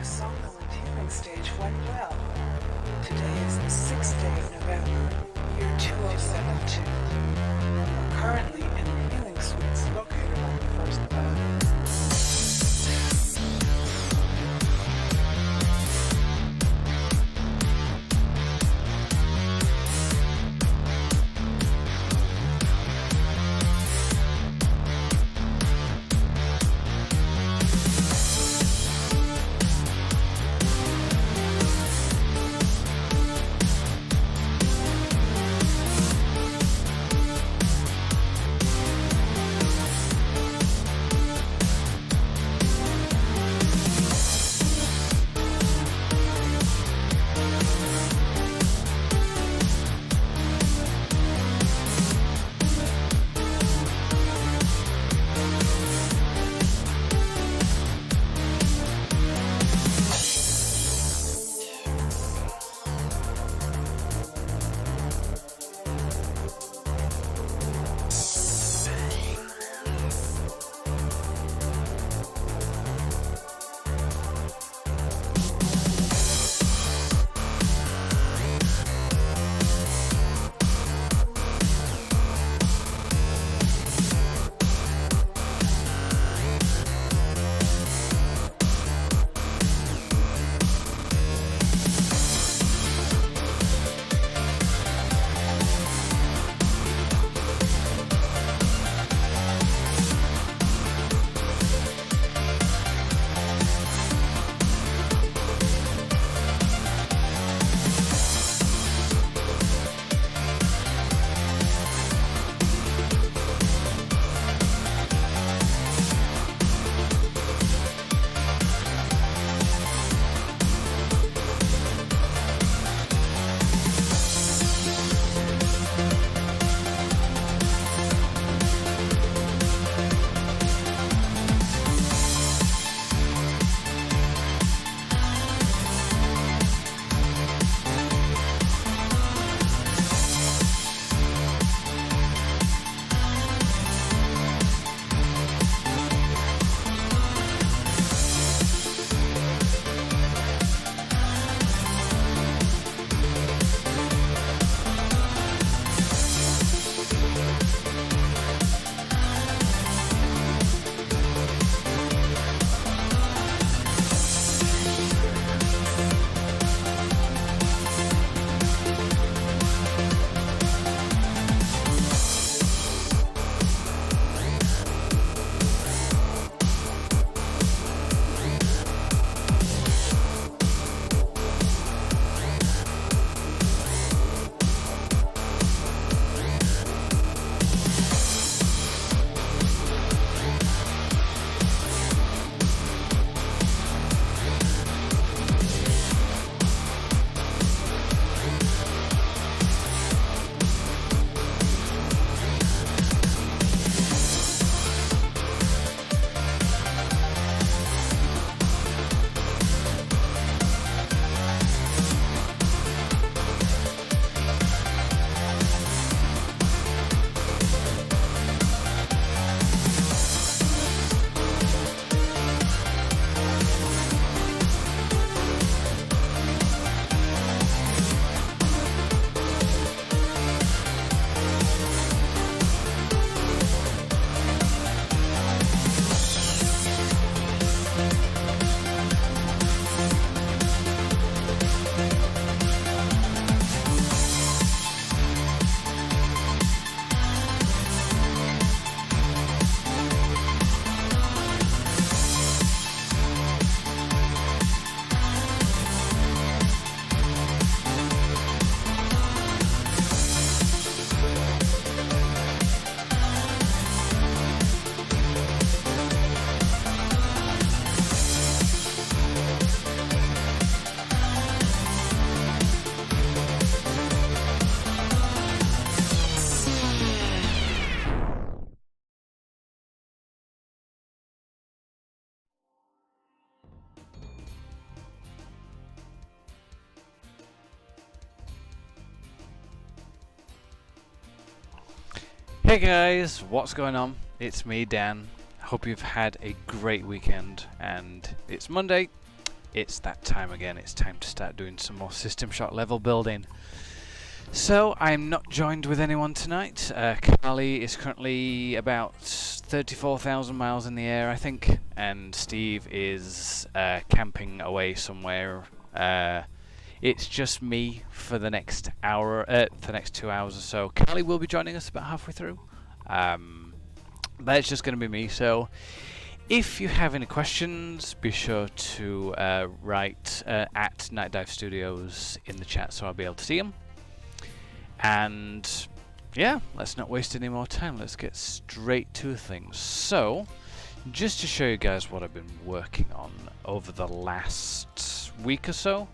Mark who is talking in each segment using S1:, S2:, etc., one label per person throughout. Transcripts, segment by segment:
S1: your somnolent healing stage went well. Today is the 6th day of November, year 2072. We're currently in the healing suites located on the first level.
S2: Hey guys, what's going on? It's me, Dan. Hope you've had a great weekend, and it's Monday, it's that time again. It's time to start doing some more System Shock level building. So I'm not joined with anyone tonight. Carly is currently about 34,000 miles in the air, I think, and Steve is camping away somewhere. It's just me for the next hour, for the next 2 hours or so. Carly will be joining us about halfway through, but it's just going to be me. So if you have any questions, be sure to write at Nightdive Studios in the chat so I'll be able to see them. And yeah, let's not waste any more time. Let's get straight to things. So, just to show you guys what I've been working on over the last week or so,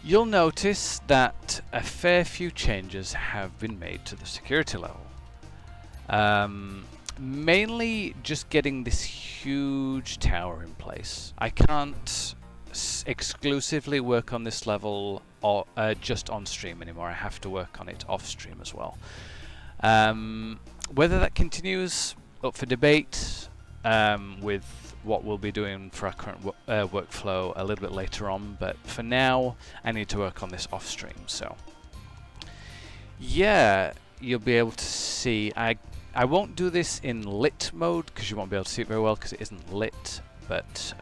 S2: you'll notice that a fair few changes have been made to the security level. Mainly just getting this huge tower in place. I can't exclusively work on this level or just on stream anymore. I have to work on it off stream as well. Whether that continues, up for debate, with what we'll be doing for our current workflow a little bit later on, but for now I need to work on this off stream. So yeah, you'll be able to see. I won't do this in lit mode because you won't be able to see it very well because it isn't lit, but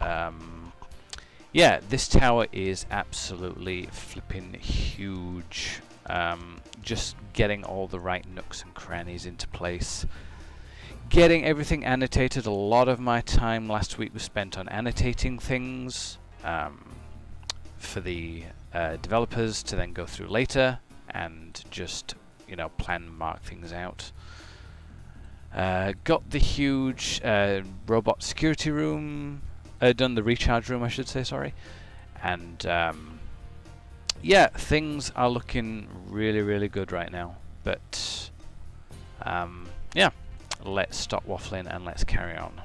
S2: yeah, this tower is absolutely flipping huge. Just getting all the right nooks and crannies into place. Getting everything annotated. A lot of my time last week was spent on annotating things for the developers to then go through later and just, you know, plan and mark things out. Got the huge robot security room done, the recharge room I should say, sorry, and yeah, things are looking really good right now, but yeah, let's stop waffling and let's carry on.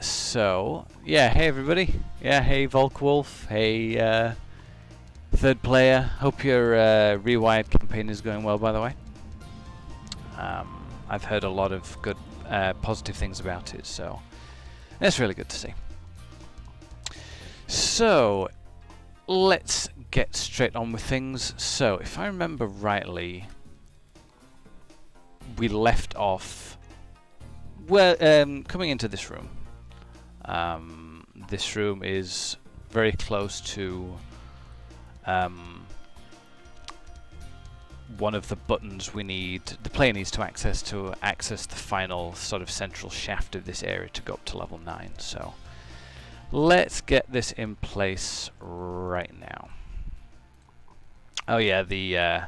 S2: So yeah, hey everybody, yeah, hey Volkwolf, hey third player, hope your Rewired campaign is going well, by the way. I've heard a lot of good positive things about it, so that's really good to see. So let's get straight on with things. So if I remember rightly, we left off coming into this room. This room is very close to one of the buttons the player needs to access the final sort of central shaft of this area to go up to level 9. So let's get this in place right now. Oh yeah, the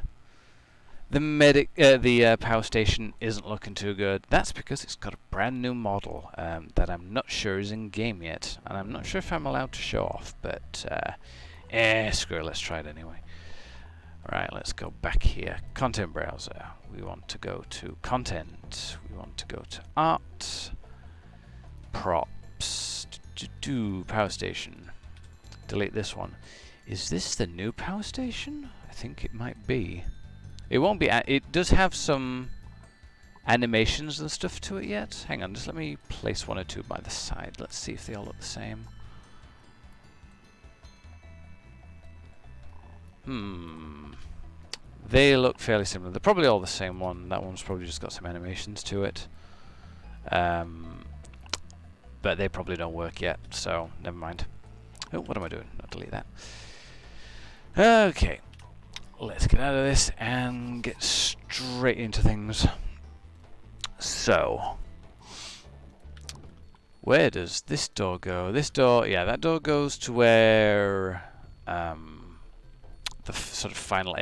S2: power station isn't looking too good. That's because it's got a brand new model that I'm not sure is in game yet, and I'm not sure if I'm allowed to show off, but screw it, let's try it anyway. Right, let's go back here. Content browser. We want to go to content. We want to go to art. Props. Power station. Delete this one. Is this the new power station? I think it might be. It won't be. It does have some animations and stuff to it yet. Hang on, just let me place one or two by the side. Let's see if they all look the same. They look fairly similar. They're probably all the same one. That one's probably just got some animations to it. But they probably don't work yet, so never mind. Oh, what am I doing? Not delete that. Okay. Let's get out of this and get straight into things. So, where does this door go? This door, yeah, that door goes to where the sort of final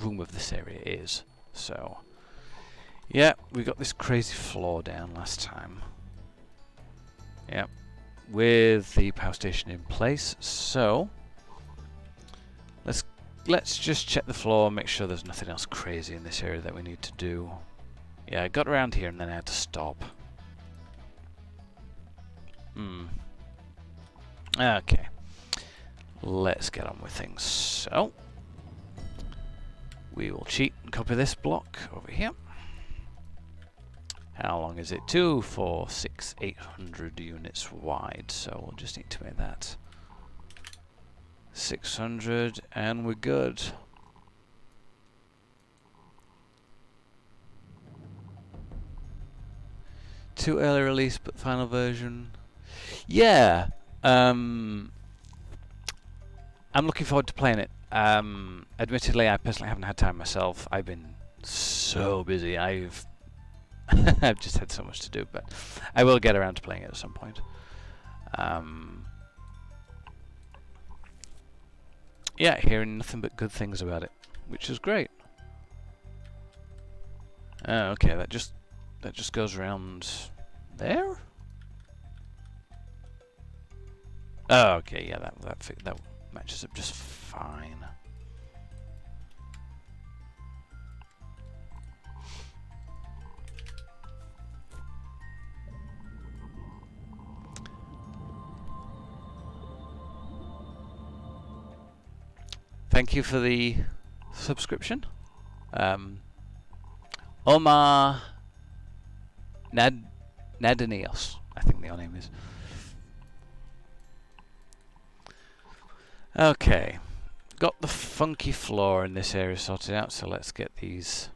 S2: room of this area is. So, yeah, we got this crazy floor down last time. Yep, with the power station in place. So, let's just check the floor, make sure there's nothing else crazy in this area that we need to do. Yeah, I got around here and then I had to stop. Okay. Let's get on with things. So, we will cheat and copy this block over here. How long is it? 2, 4, 6, 800 units wide. So we'll just need to make that 600 and we're good. Too early release, but final version. Yeah, I'm looking forward to playing it. Admittedly, I personally haven't had time myself. I've been so busy. I've just had so much to do, but I will get around to playing it at some point. Yeah, hearing nothing but good things about it, which is great. Okay, that just goes around there. Oh, okay, yeah, that matches up just fine. Thank you for the subscription. Omar Nadanios, I think the name is. Okay, got the funky floor in this area sorted out, so let's get these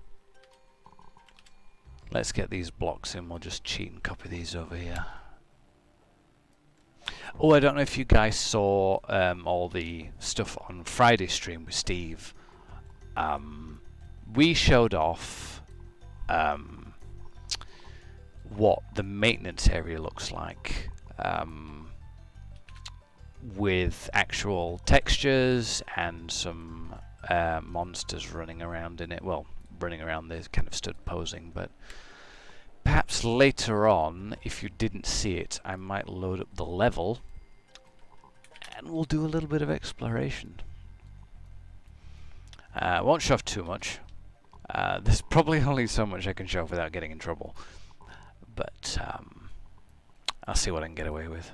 S2: blocks in. We'll just cheat and copy these over here. Oh, I don't know if you guys saw all the stuff on Friday stream with Steve. We showed off what the maintenance area looks like with actual textures and some monsters running around in it. Well, running around, they kind of stood posing, but perhaps later on, if you didn't see it, I might load up the level and we'll do a little bit of exploration. I won't show off too much. There's probably only so much I can show off without getting in trouble. But I'll see what I can get away with.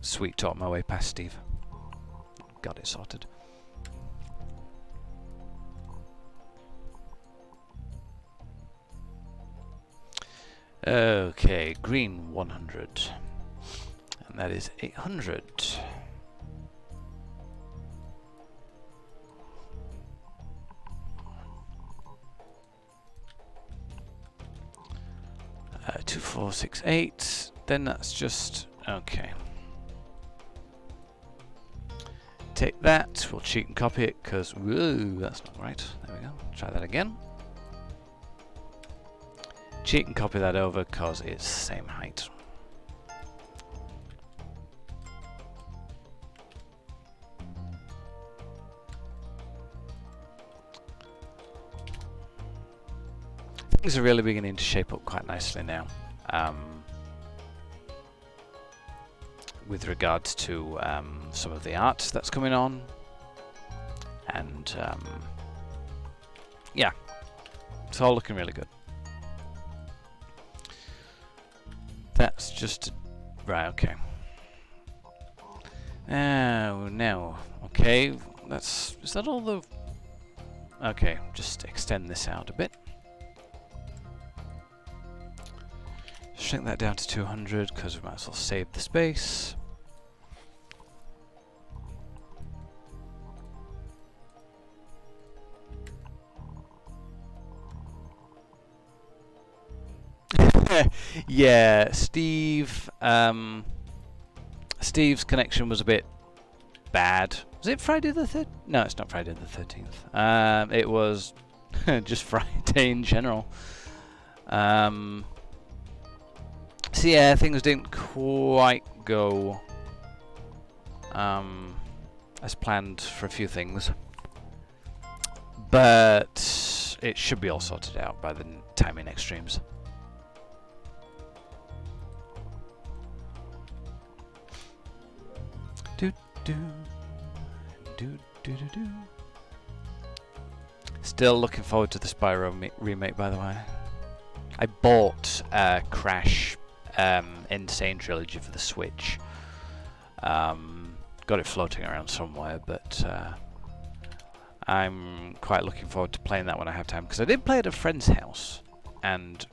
S2: Sweet talk my way past Steve. Got it sorted. Okay, green 100. And that is 800. Uh, 2, 4, 6, 8. Then that's just okay. Take that. We'll cheat and copy it because whoa, that's not right. There we go. Try that again. Cheat and copy that over because it's the same height. Things are really beginning to shape up quite nicely now. With regards to some of the art that's coming on. And yeah, it's all looking really good. That's just right. Okay. Now, okay. Is that all the? Okay, just extend this out a bit. Shrink that down to 200 because we might as well save the space. Yeah, Steve. Steve's connection was a bit bad. Was it Friday the 3rd? No, it's not Friday the 13th. It was just Friday in general. So yeah, things didn't quite go as planned for a few things, but it should be all sorted out by the time in next streams. Still looking forward to the Spyro remake, by the way. I bought Crash Insane Trilogy for the Switch. Got it floating around somewhere, but I'm quite looking forward to playing that when I have time, because I did play at a friend's house and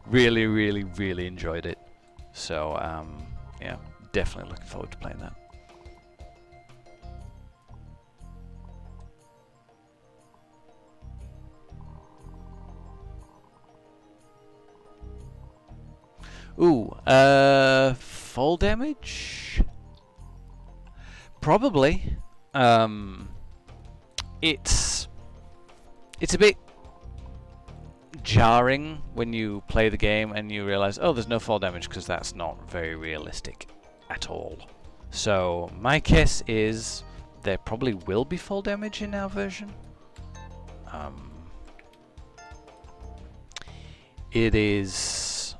S2: really, really, really enjoyed it. So yeah, definitely looking forward to playing that. Ooh, fall damage? Probably. It's a bit jarring when you play the game and you realize, oh, there's no fall damage, because that's not very realistic at all. So my guess is there probably will be fall damage in our version. It is.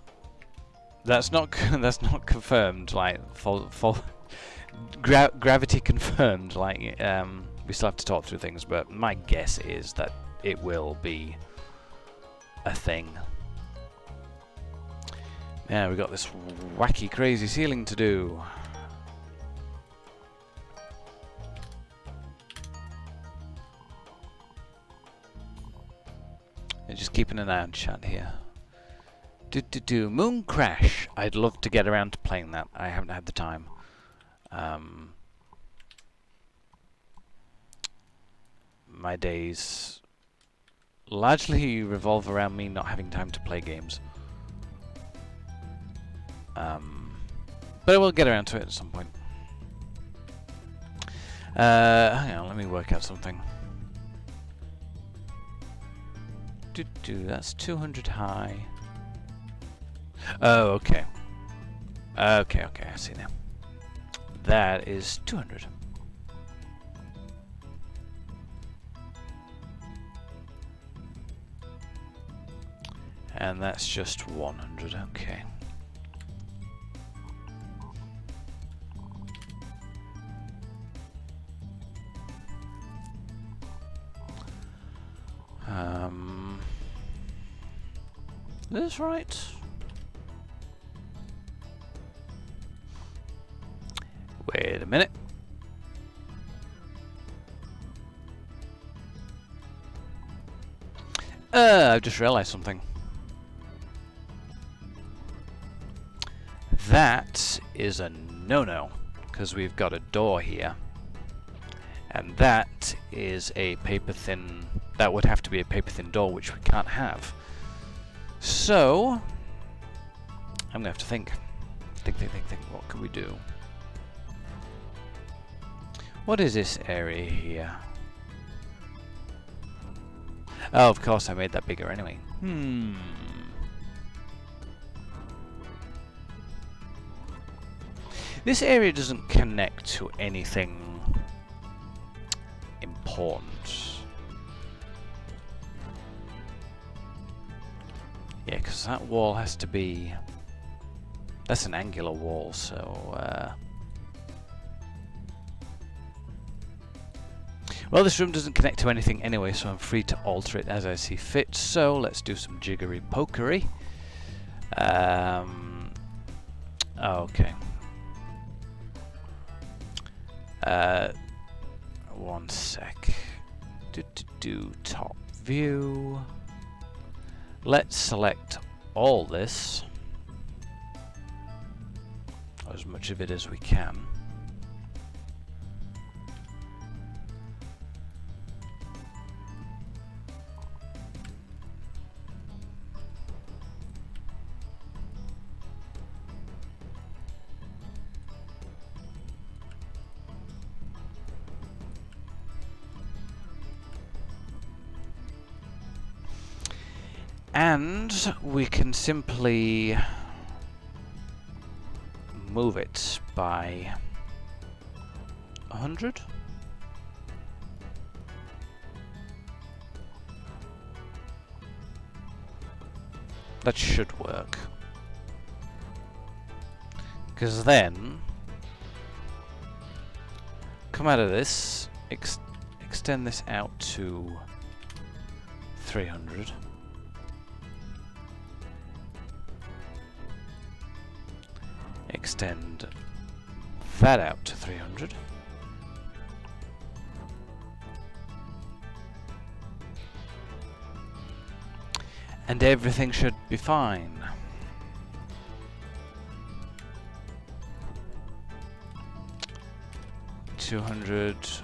S2: That's not confirmed. Like gravity confirmed. Like we still have to talk through things, but my guess is that it will be a thing. Now we got this wacky, crazy ceiling to do. And just keeping an eye on chat here. Moon Crash. I'd love to get around to playing that. I haven't had the time. My days largely revolve around me not having time to play games. But I will get around to it at some point. Hang on, let me work out something. That's 200 high. Oh, okay. Okay, I see now. That is 200. And that's just 100, okay. Is this right? Wait a minute. I've just realized something. That is a no-no, because we've got a door here. And that is a paper-thin... That would have to be a paper-thin door, which we can't have. So... I'm going to have to think. Think. What can we do? What is this area here? Oh, of course I made that bigger anyway. This area doesn't connect to anything important. Yeah, because that wall has to be... That's an angular wall, so... Well, this room doesn't connect to anything anyway, so I'm free to alter it as I see fit. So let's do some jiggery-pokery. Okay. One sec. Top view. Let's select all this. As much of it as we can. And we can simply move it by 100. That should work. Because then, come out of this, extend this out to 300. Extend that out to 300. And everything should be fine. $200,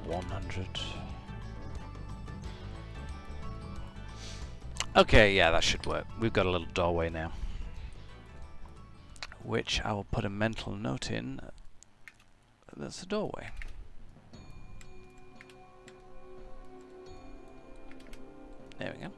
S2: $100. Okay, yeah, that should work. We've got a little doorway now, which I will put a mental note in. That's the doorway. There we go.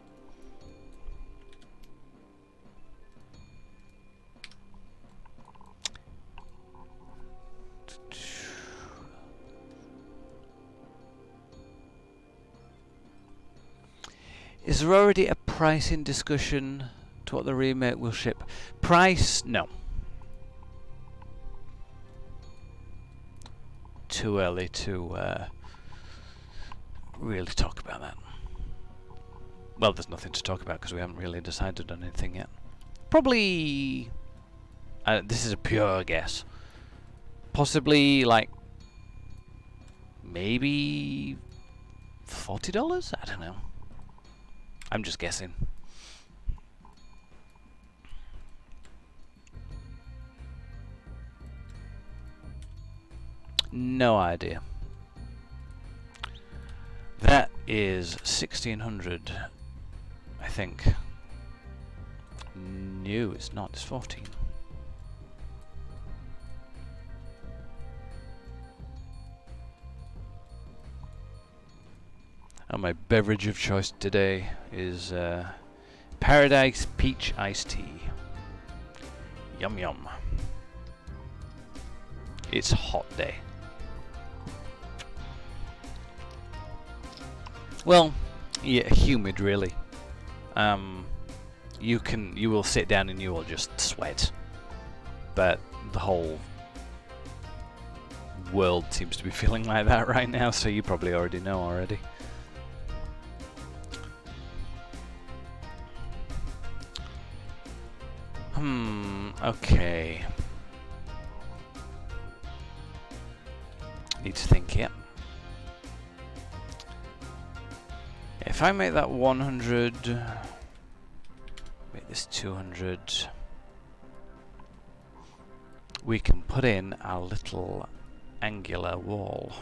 S2: Is there already a pricing discussion to what the remake will ship? Price? No. Too early to really talk about that. Well, there's nothing to talk about because we haven't really decided on anything yet. Probably... this is a pure guess. Possibly, like... maybe... $40? I don't know. I'm just guessing. No idea. That is 1600, I think. No, it's not. It's 14. And my beverage of choice today is Paradise Peach Iced Tea. Yum yum. It's a hot day. Well, yeah, humid really. You will sit down and you will just sweat. But the whole world seems to be feeling like that right now, so you probably already know already. Okay. Need to think here. If I make that 100, make this 200, we can put in our little angular wall.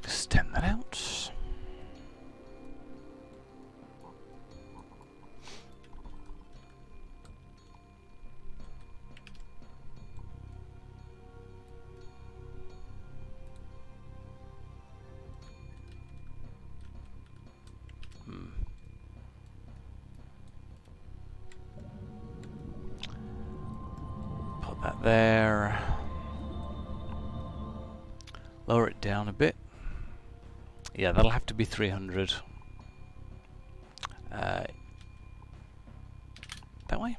S2: Extend that out. Put that there. Lower it down a bit. Yeah, that'll have to be 300. That way?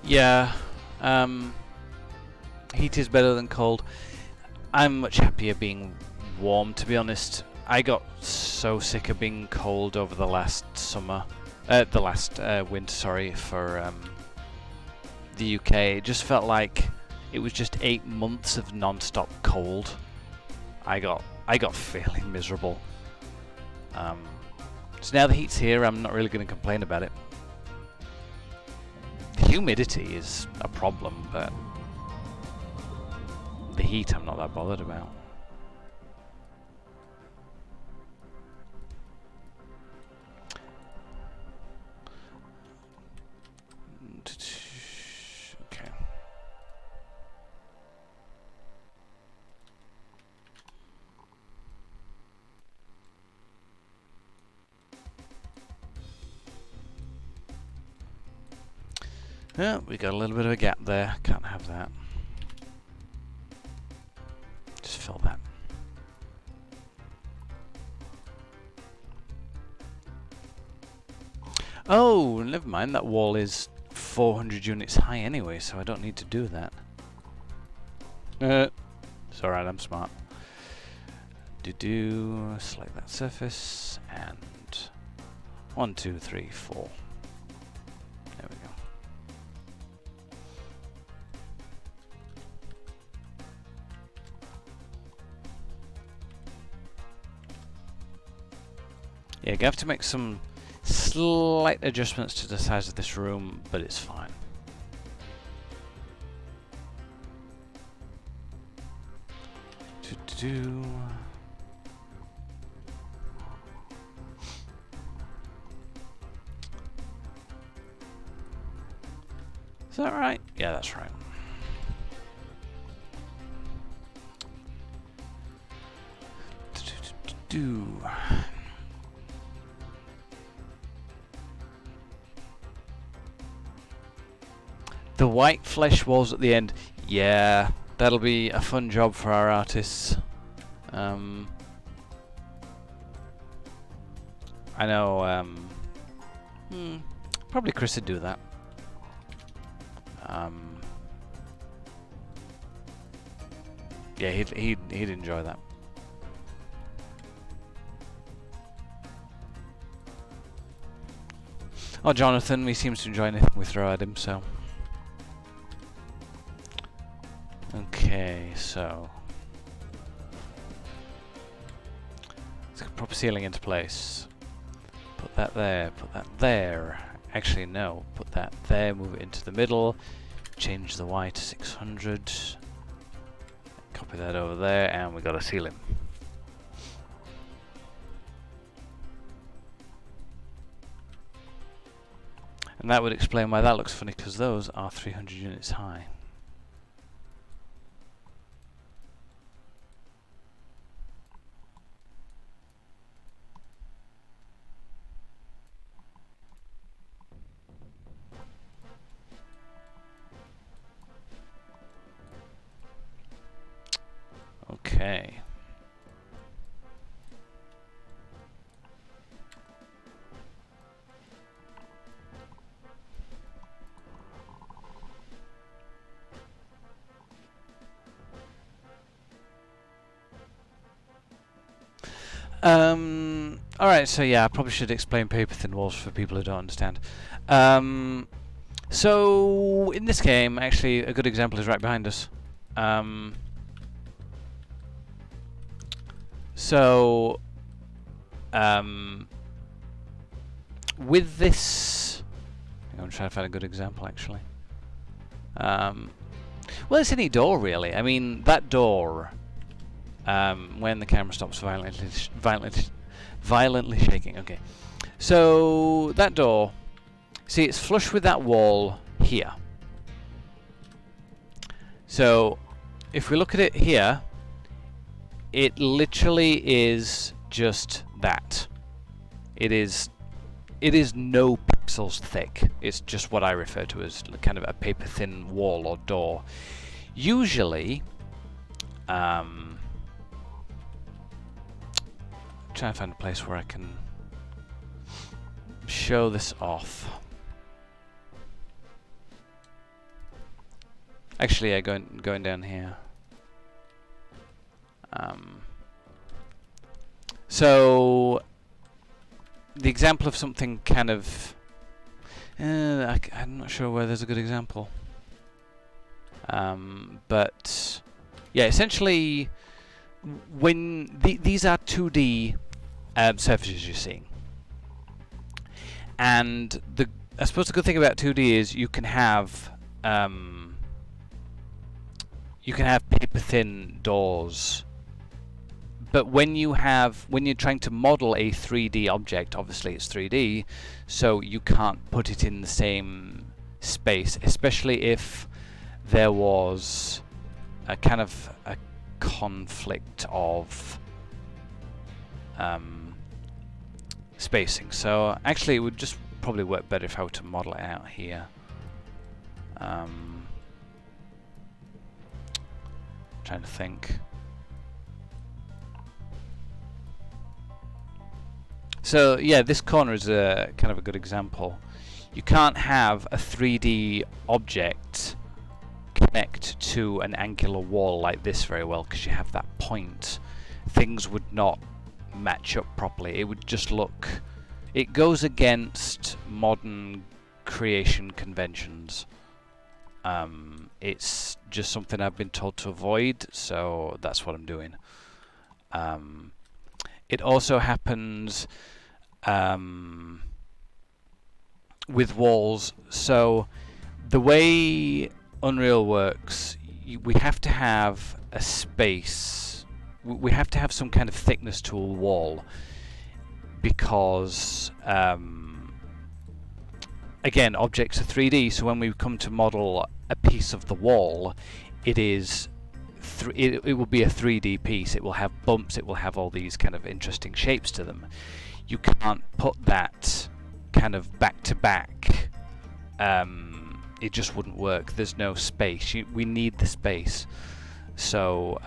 S2: Yeah, heat is better than cold. I'm much happier being warm, to be honest. I got so sick of being cold over the last summer, the last winter, sorry, for the UK. It just felt like it was just 8 months of non-stop cold. I got fairly miserable. So now the heat's here, I'm not really going to complain about it. The humidity is a problem, but the heat I'm not that bothered about. Okay. Yeah, we got a little bit of a gap there. Can't have that. Just fill that. Oh, never mind. That wall is 400 units high anyway, so I don't need to do that. It's alright, I'm smart. Select that surface, and 1, 2, 3, 4. There we go. Yeah, you have to make some slight adjustments to the size of this room, but it's fine. Is that right? Yeah, that's right. The white flesh walls at the end. Yeah, that'll be a fun job for our artists. I know. Probably Chris would do that. Yeah, he'd enjoy that. Oh, Jonathan, he seems to enjoy anything we throw at him, so. Okay, so. Let's get proper ceiling into place. Put that there, put that there. Actually, no, put that there, move it into the middle. Change the Y to 600. Copy that over there, and we got a ceiling. And that would explain why that looks funny, because those are 300 units high. Okay. Alright, so yeah, I probably should explain paper thin walls for people who don't understand. So, in this game, actually, a good example is right behind us. With this... I'm trying to find a good example, actually. Well, it's any door, really. I mean, that door... when the camera stops violently shaking. Okay, so that door, see, it's flush with that wall here. So if we look at it here, it literally is just that. It is no pixels thick. It's just what I refer to as kind of a paper thin wall or door. Usually, trying to find a place where I can show this off. Actually, yeah, going down here. So the example of something kind of I'm not sure where there's a good example. But yeah, essentially, when these are 2D surfaces you're seeing, and I suppose the good thing about 2D is you can have paper thin doors, but when you're trying to model a 3D object, obviously it's 3D, so you can't put it in the same space, especially if there was a kind of a conflict of spacing. So actually it would just probably work better if I were to model it out here. Trying to think. So yeah, this corner is a kind of a good example. You can't have a 3D object connect to an angular wall like this very well because you have that point. Things would not match up properly. It would just look... It goes against modern creation conventions. It's just something I've been told to avoid, so that's what I'm doing. It also happens with walls. So the way Unreal works, we have to have a space. We have to have some kind of thickness to a wall because, again, objects are 3D. So when we come to model a piece of the wall, it is it will be a 3D piece. It will have bumps. It will have all these kind of interesting shapes to them. You can't put that kind of back to back. It just wouldn't work. There's no space. We need the space. So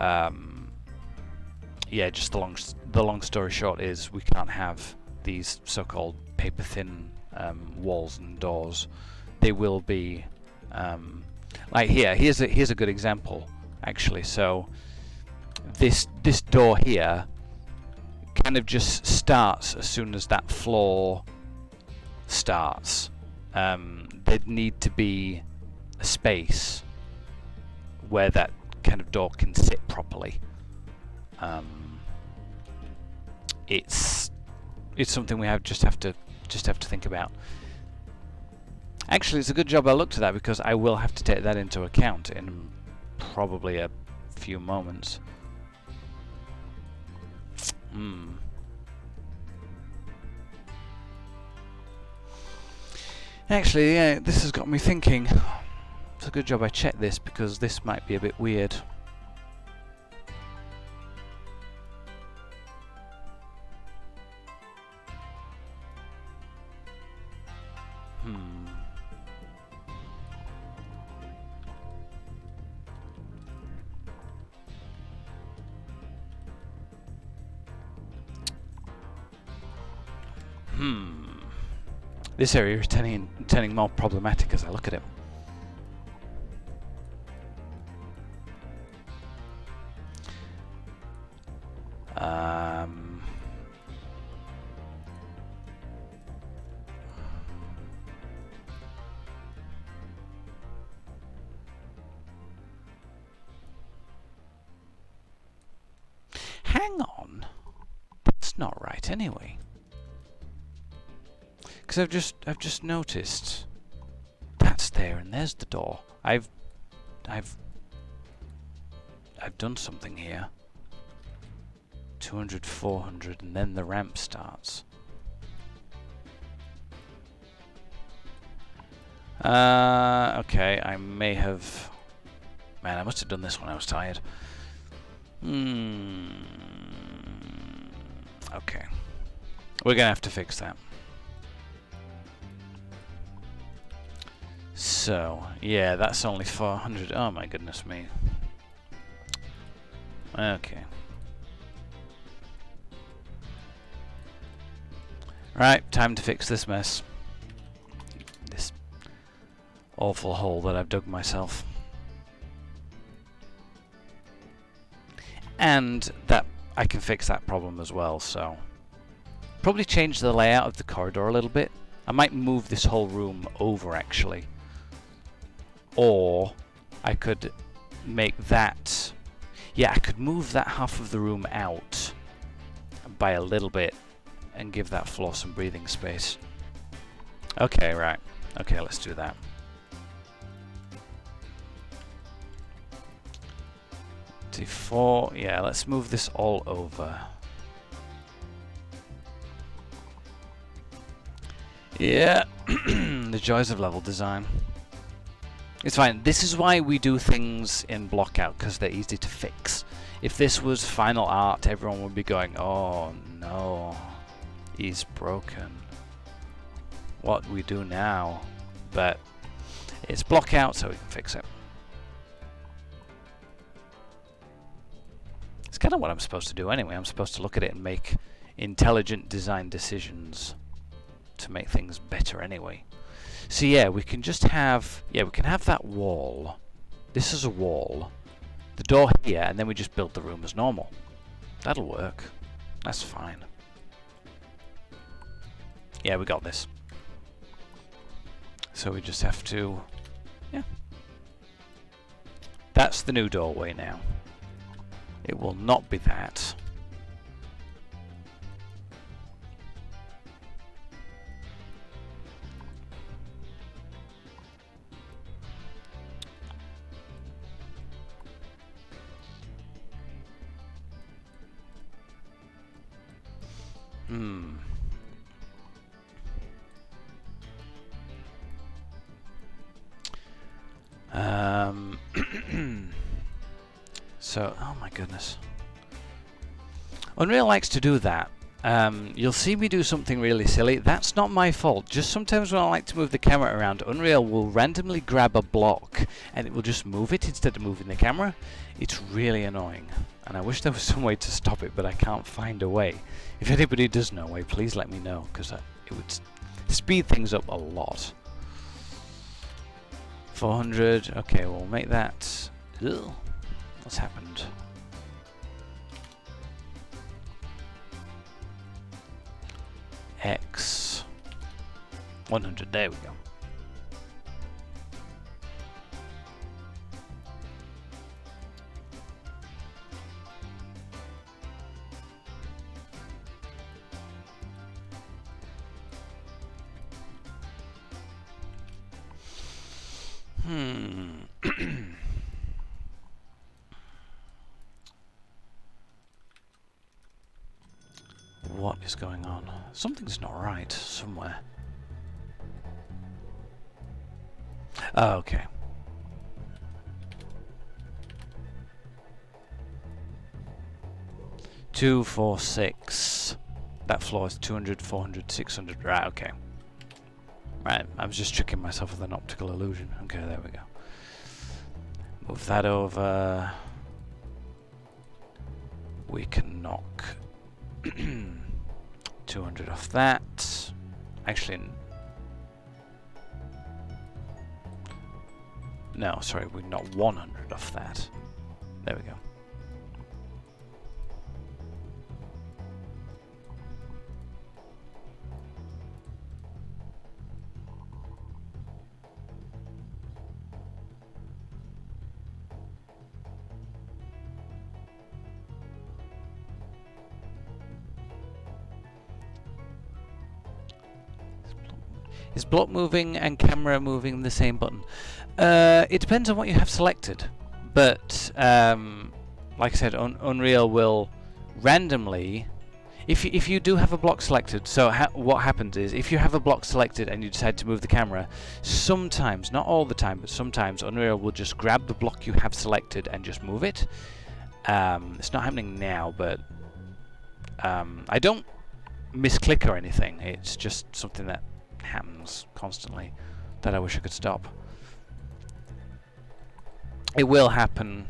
S2: yeah, just the long story short is we can't have these so-called paper thin walls and doors. They will be like here. Here's a good example actually. So this door here kind of just starts as soon as that floor starts. There'd need to be a space where that kind of door can sit properly. It's something we just have to think about. Actually, it's a good job I looked at that because I will have to take that into account in probably a few moments. Actually, yeah, this has got me thinking. It's a good job I checked this because this might be a bit weird. This area is turning more problematic as I look at it. Hang on, that's not right anyway. Because I've just noticed that's there and there's the door. I've done something here. 200, 400, and then the ramp starts. Okay, I may have... Man, I must have done this when I was tired. Okay. We're gonna have to fix that. So, yeah, that's only 400. Oh my goodness me. Okay. Right, time to fix this mess. This awful hole that I've dug myself. And that I can fix that problem as well, so probably change the layout of the corridor a little bit. I might move this whole room over actually. Or I could make that... Yeah, I could move that half of the room out by a little bit and give that floor some breathing space. Okay, right. Okay, let's do that. T4, yeah, let's move this all over. Yeah, the joys of level design. It's fine. This is why we do things in Blockout, because they're easy to fix. If this was Final Art, everyone would be going, oh no, he's broken. What do we do now? But it's Blockout, so we can fix it. It's kind of what I'm supposed to do anyway. I'm supposed to look at it and make intelligent design decisions to make things better anyway. So yeah, we can just have, we can have that wall. This is a wall. The door here, and then we just build the room as normal. That'll work. That's fine. Yeah, we got this. So we just have to, That's the new doorway now. It will not be that. So, oh my goodness. Unreal likes to do that. You'll see me do something really silly. That's not my fault. Just sometimes when I like to move the camera around, Unreal will randomly grab a block and it will just move it instead of moving the camera. It's really annoying. And I wish there was some way to stop it, but I can't find a way. If anybody does know a way, please let me know, because it would speed things up a lot. 400. Okay, we'll make that. Ugh. What's happened? X 100. There we go. What is going on? Something's not right somewhere. Oh, okay. Two, 4, 6. That floor is 200, 400, 600. Right, okay. Right, I was just tricking myself with an optical illusion. Okay, there we go. Move that over. We can knock 200 off that. Actually, no, sorry, we knock 100 off that. There we go. Is block moving and camera moving the same button? It depends on what you have selected. But, like I said, Unreal will randomly... If you do have a block selected, so what happens is, if you have a block selected and you decide to move the camera, sometimes, not all the time, but sometimes Unreal will just grab the block you have selected and just move it. It's not happening now, but I don't misclick or anything. It's just something that happens constantly that I wish I could stop. It will happen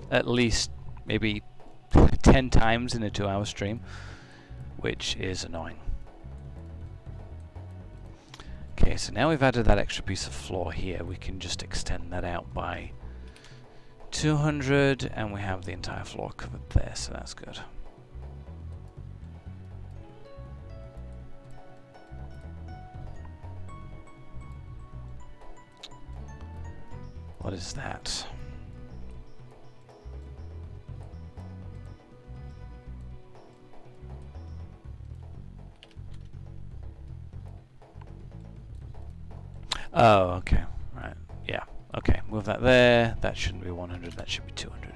S2: at least maybe 10 times in a 2-hour stream, which is annoying. Okay, so now we've added that extra piece of floor here, we can just extend that out by 200 and we have the entire floor covered there, so that's good. What is that? Oh, okay. Right. Yeah. Okay. Move that there. That shouldn't be 100. That should be 200.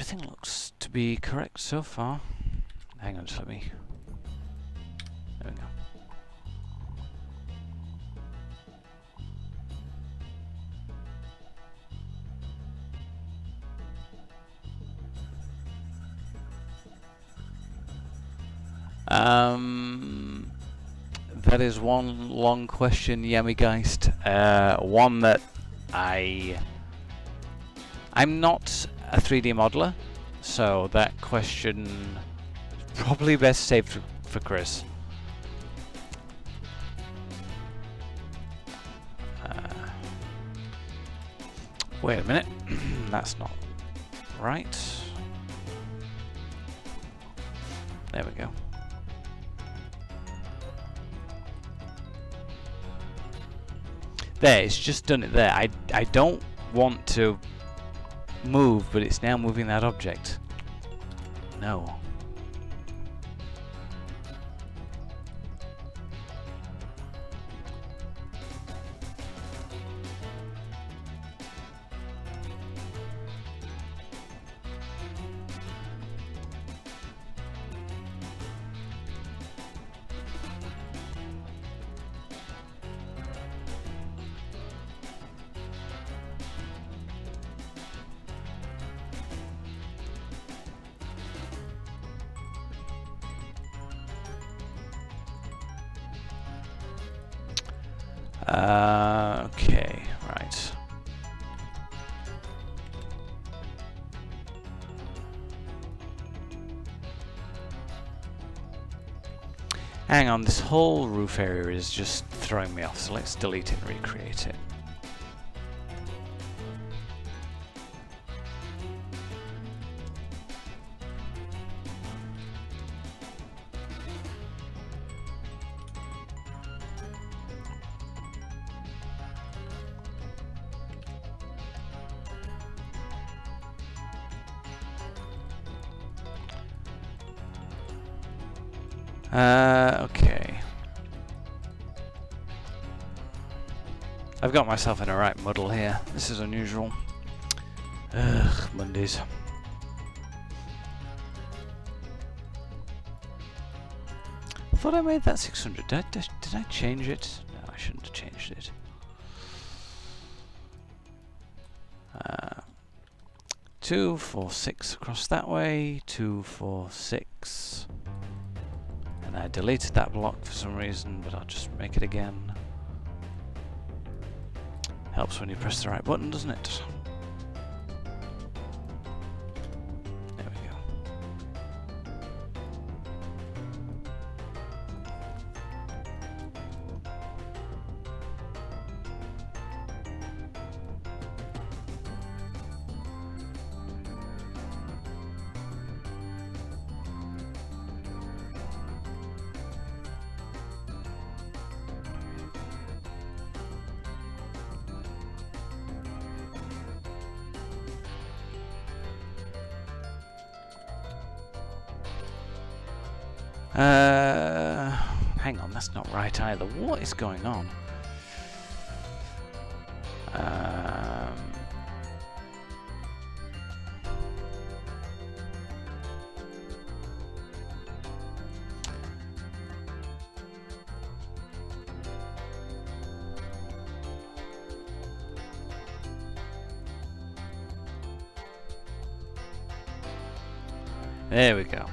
S2: everything looks to be correct so far. Hang on, just let me... There we go. That is one long question, Yamigeist. One that I'm not a 3D modeler, so that question is probably best saved for Chris. Wait a minute, that's not right. There we go. There, it's just done it there. I don't want to move, but it's now moving that object. No. Okay, right. Hang on, this whole roof area is just throwing me off, so let's delete it and recreate it. Okay. I've got myself in a right muddle here. This is unusual. Ugh, Mondays. I thought I made that 600. Did I change it? No, I shouldn't have changed it. 2, 4, 6 across that way. 2, 4, 6. And I deleted that block for some reason, but I'll just make it again. Helps when you press the right button, doesn't it? There we go. Hang on, that's not right either. What is going on? There we go.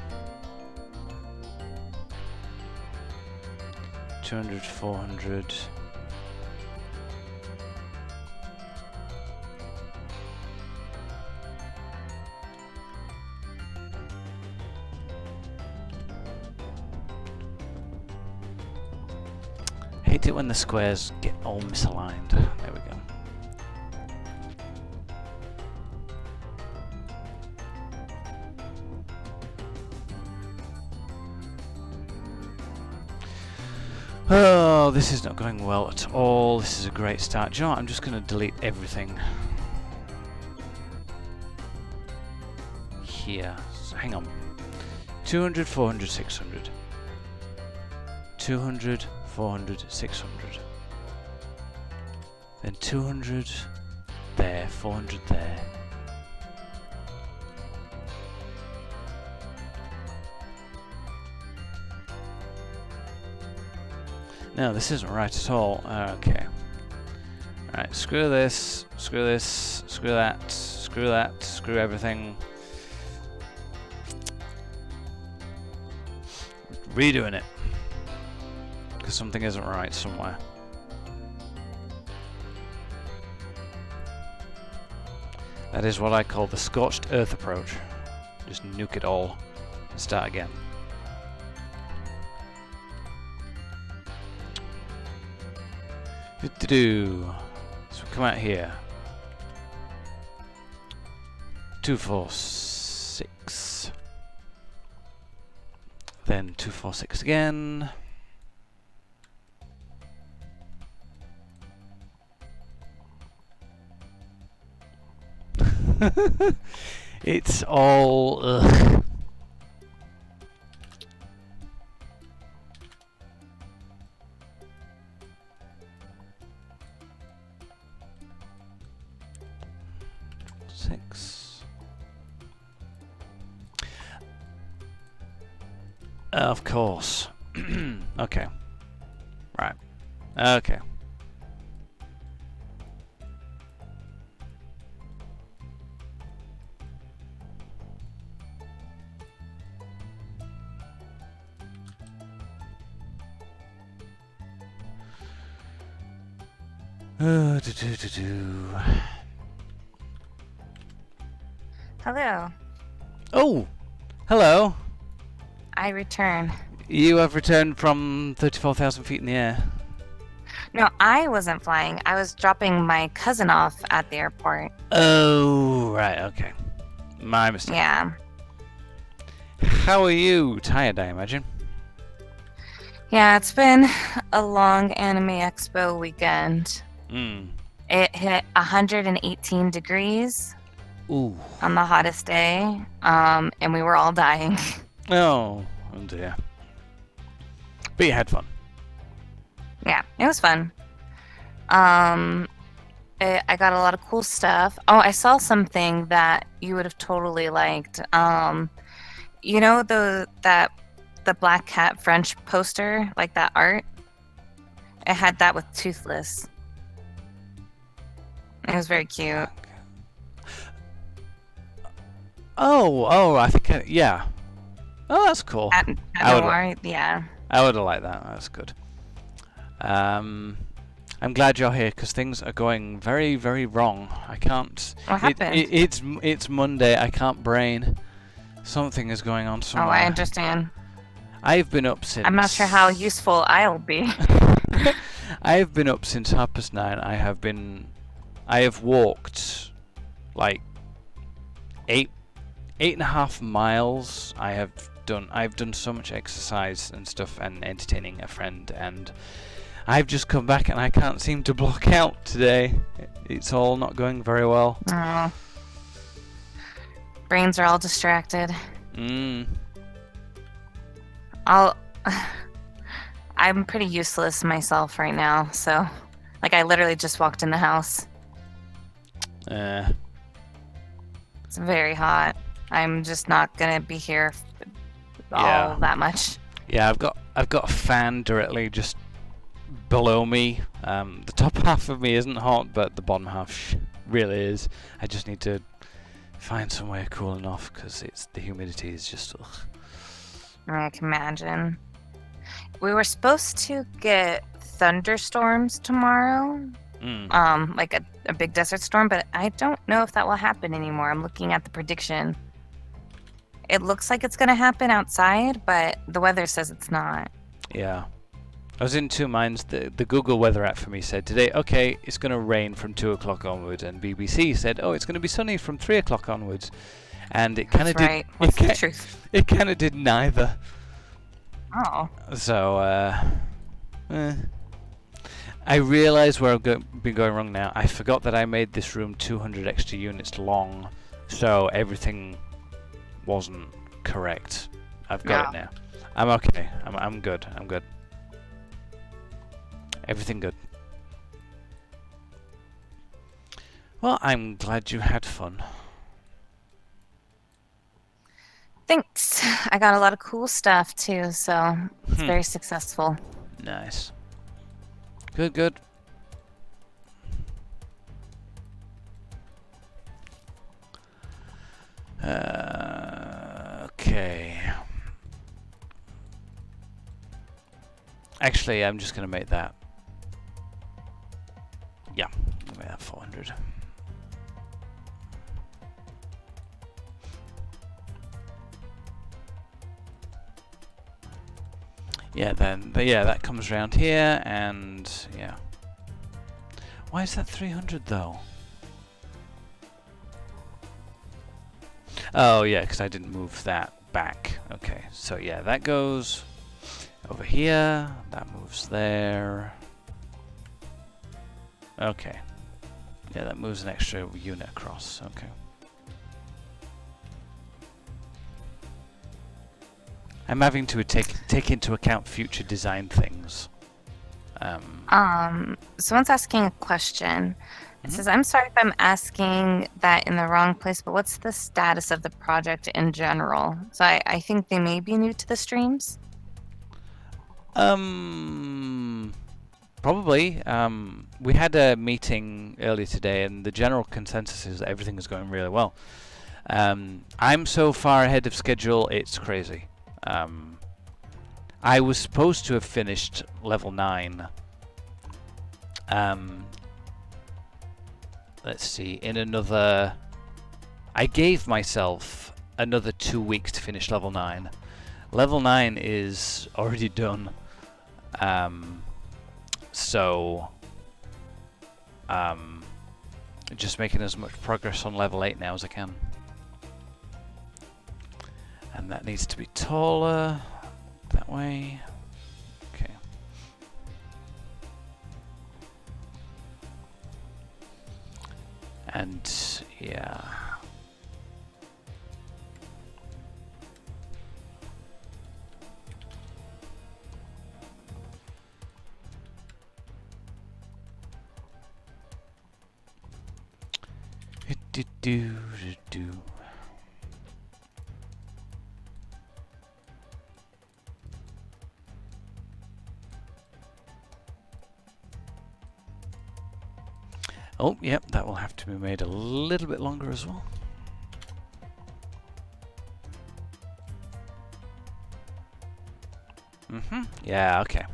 S2: 200, 400. Hate it when the squares get all misaligned. There we go. Oh, this is not going well at all. This is a great start. Do you know what? I'm just going to delete everything here. So hang on. 200, 400, 600. 200, 400, 600. Then 200 there, 400 there. No, this isn't right at all. Okay. Alright, screw this, screw that, screw everything. Redoing it. Because something isn't right somewhere. That is what I call the scorched earth approach. Just nuke it all and start again. Do-do-do. So come out here. 2, 4, 6. Then 2, 4, 6 again. It's all ugh. Six. Of course. Okay. Right. Okay. Do.
S3: Hello.
S2: Oh, hello.
S3: I return.
S2: You have returned from 34,000 feet in the air.
S3: No, I wasn't flying. I was dropping my cousin off at the airport.
S2: Oh, right, okay. My mistake.
S3: Yeah.
S2: How are you? Tired, I imagine.
S3: Yeah, it's been a long Anime Expo weekend.
S2: Mm.
S3: It hit 118 degrees
S2: Ooh.
S3: on the hottest day, and we were all dying.
S2: Oh dear. But you had fun.
S3: Yeah, it was fun. I got a lot of cool stuff. Oh, I saw something that you would have totally liked. You know the Black Cat French poster, like that art? It had that with Toothless. It was very cute.
S2: Oh, I think, yeah. Oh, that's cool.
S3: I would, yeah.
S2: I would have liked that. That's good. I'm glad you're here because things are going very, very wrong. I can't.
S3: What happened?
S2: It's Monday. I can't brain. Something is going on somewhere.
S3: Oh, I understand.
S2: I've been up since.
S3: I'm not sure how useful I'll be.
S2: I've been up since 9:30. I have walked like 8.5 miles. I've done so much exercise and stuff and entertaining a friend, and I've just come back and I can't seem to block out today. It's all not going very well.
S3: Oh. Brains are all distracted. I'm pretty useless myself right now, so like I literally just walked in the house. It's very hot. I'm just not gonna be here all that much.
S2: Yeah, I've got a fan directly just below me. The top half of me isn't hot, but the bottom half really is. I just need to find somewhere cool enough because the humidity is just. Ugh.
S3: I can imagine. We were supposed to get thunderstorms tomorrow. Like a big desert storm, but I don't know if that will happen anymore. I'm looking at the prediction. It looks like it's going to happen outside, but the weather says it's not.
S2: Yeah. I was in two minds. The Google weather app for me said today, okay, it's going to rain from 2 o'clock onwards, and BBC said, oh, it's going to be sunny from 3 o'clock onwards. And it kind of did.
S3: Right. What's the truth?
S2: It kind of did neither.
S3: Oh.
S2: So, I realise where I've been going wrong now. I forgot that I made this room 200 extra units long, so everything wasn't correct. I've got it now. I'm okay. I'm good. I'm good. Everything good. Well, I'm glad you had fun.
S3: Thanks. I got a lot of cool stuff too, so it's very successful.
S2: Nice. Good, good. Okay. Actually, I'm just going to make that. Yeah, I'll make that 400. Yeah, then, yeah, that comes around here, and yeah. Why is that 300 though? Oh yeah, because I didn't move that back. Okay, so yeah, that goes over here. That moves there. Okay. Yeah, that moves an extra unit across. Okay. I'm having to take into account future design things.
S3: Someone's asking a question. It says, I'm sorry if I'm asking that in the wrong place, but what's the status of the project in general? So I think they may be new to the streams.
S2: Probably. We had a meeting earlier today, and the general consensus is that everything is going really well. I'm so far ahead of schedule, it's crazy. I was supposed to have finished level 9. Let's see, in another... I gave myself another 2 weeks to finish level 9. Level 9 is already done. So... just making as much progress on level 8 now as I can. And that needs to be taller. That way. Okay. And yeah. Do. Oh, yep, that will have to be made a little bit longer as well. Yeah, okay.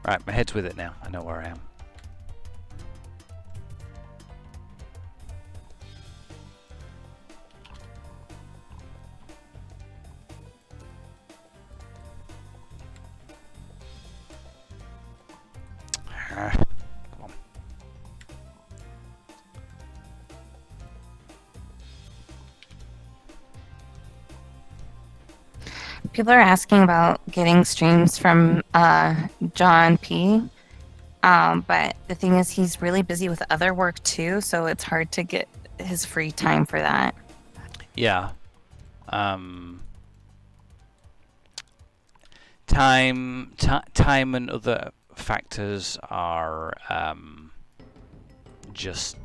S2: Right, my head's with it now. I know where I am. Come on.
S3: People are asking about getting streams from John P. But the thing is, he's really busy with other work too, so it's hard to get his free time for that.
S2: Yeah. Time and other factors are just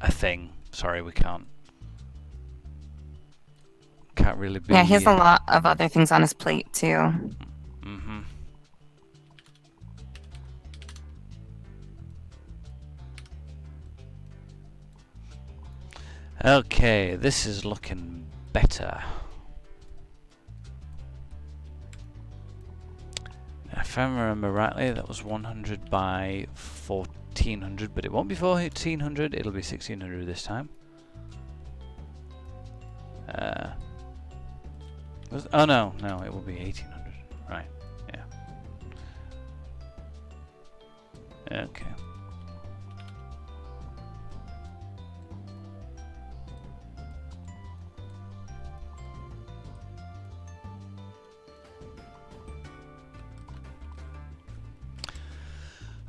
S2: a thing. Sorry, we can't really be...
S3: Yeah, he has a lot of other things on his plate too.
S2: Okay, this is looking better. If I remember rightly, that was 100 by 1400, but it won't be 1400, it'll be 1600 this time. Oh no, it will be 1800. Right, yeah. Okay.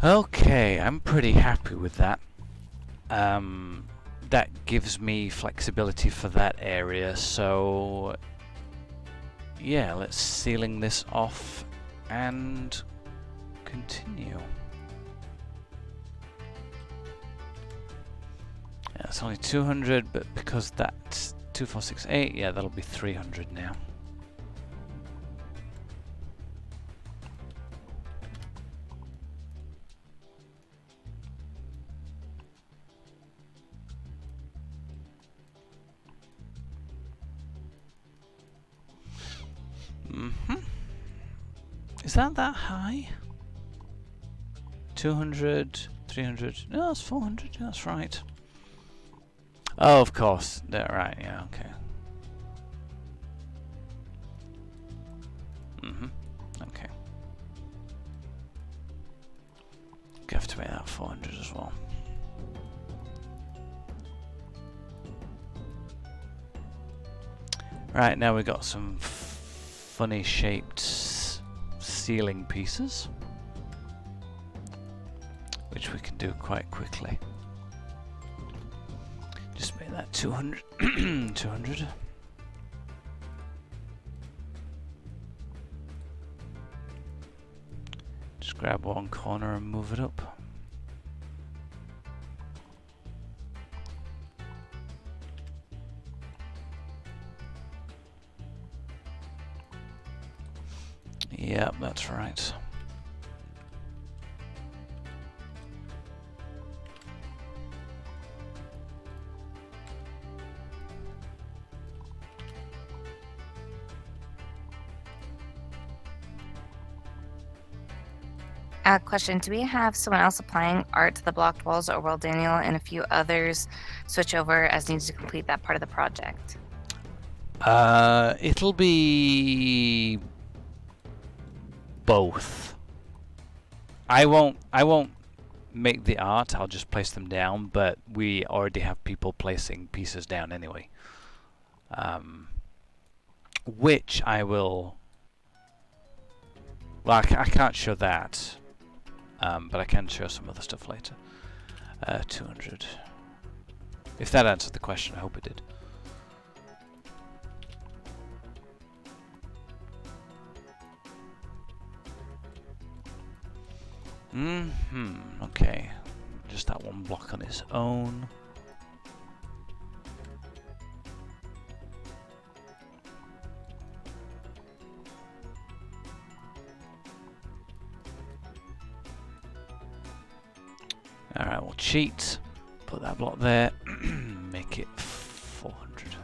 S2: Okay, I'm pretty happy with that. That gives me flexibility for that area, so yeah, let's sealing this off and continue. Yeah, it's only 200, but because that's 2468, yeah, that'll be 300 now. Is that high? 200, 300. No, it's 400. That's right. Oh, of course. They're right. Yeah. Okay. Okay. You have to make that 400 as well. Right, now we've got some funny shaped ceiling pieces, which we can do quite quickly. Just make that 200. 200. Just grab one corner and move it up. Yep, that's right.
S3: Question, do we have someone else applying art to the blocked walls, or will Daniel and a few others switch over as needed to complete that part of the project?
S2: It'll be both. I won't make the art, I'll just place them down, but we already have people placing pieces down anyway. Which I will... Well, I can't show that, but I can show some other stuff later. 200. If that answered the question, I hope it did. Okay. Just that one block on its own. Alright, we'll cheat. Put that block there. Make it 400.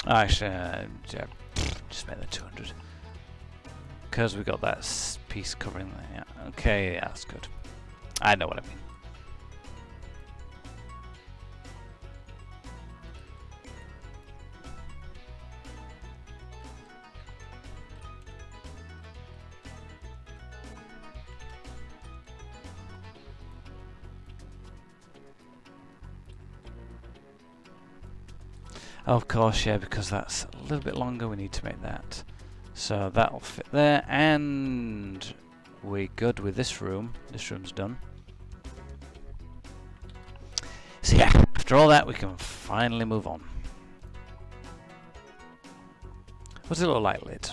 S2: Actually, just make that 200. Because we got that piece covering there. Yeah. Okay, yeah, that's good. I know what I mean. Of course, yeah, because that's a little bit longer, we need to make that. So that'll fit there, and we're good with this room. This room's done. So yeah, after all that, we can finally move on. What's it look like, Lid?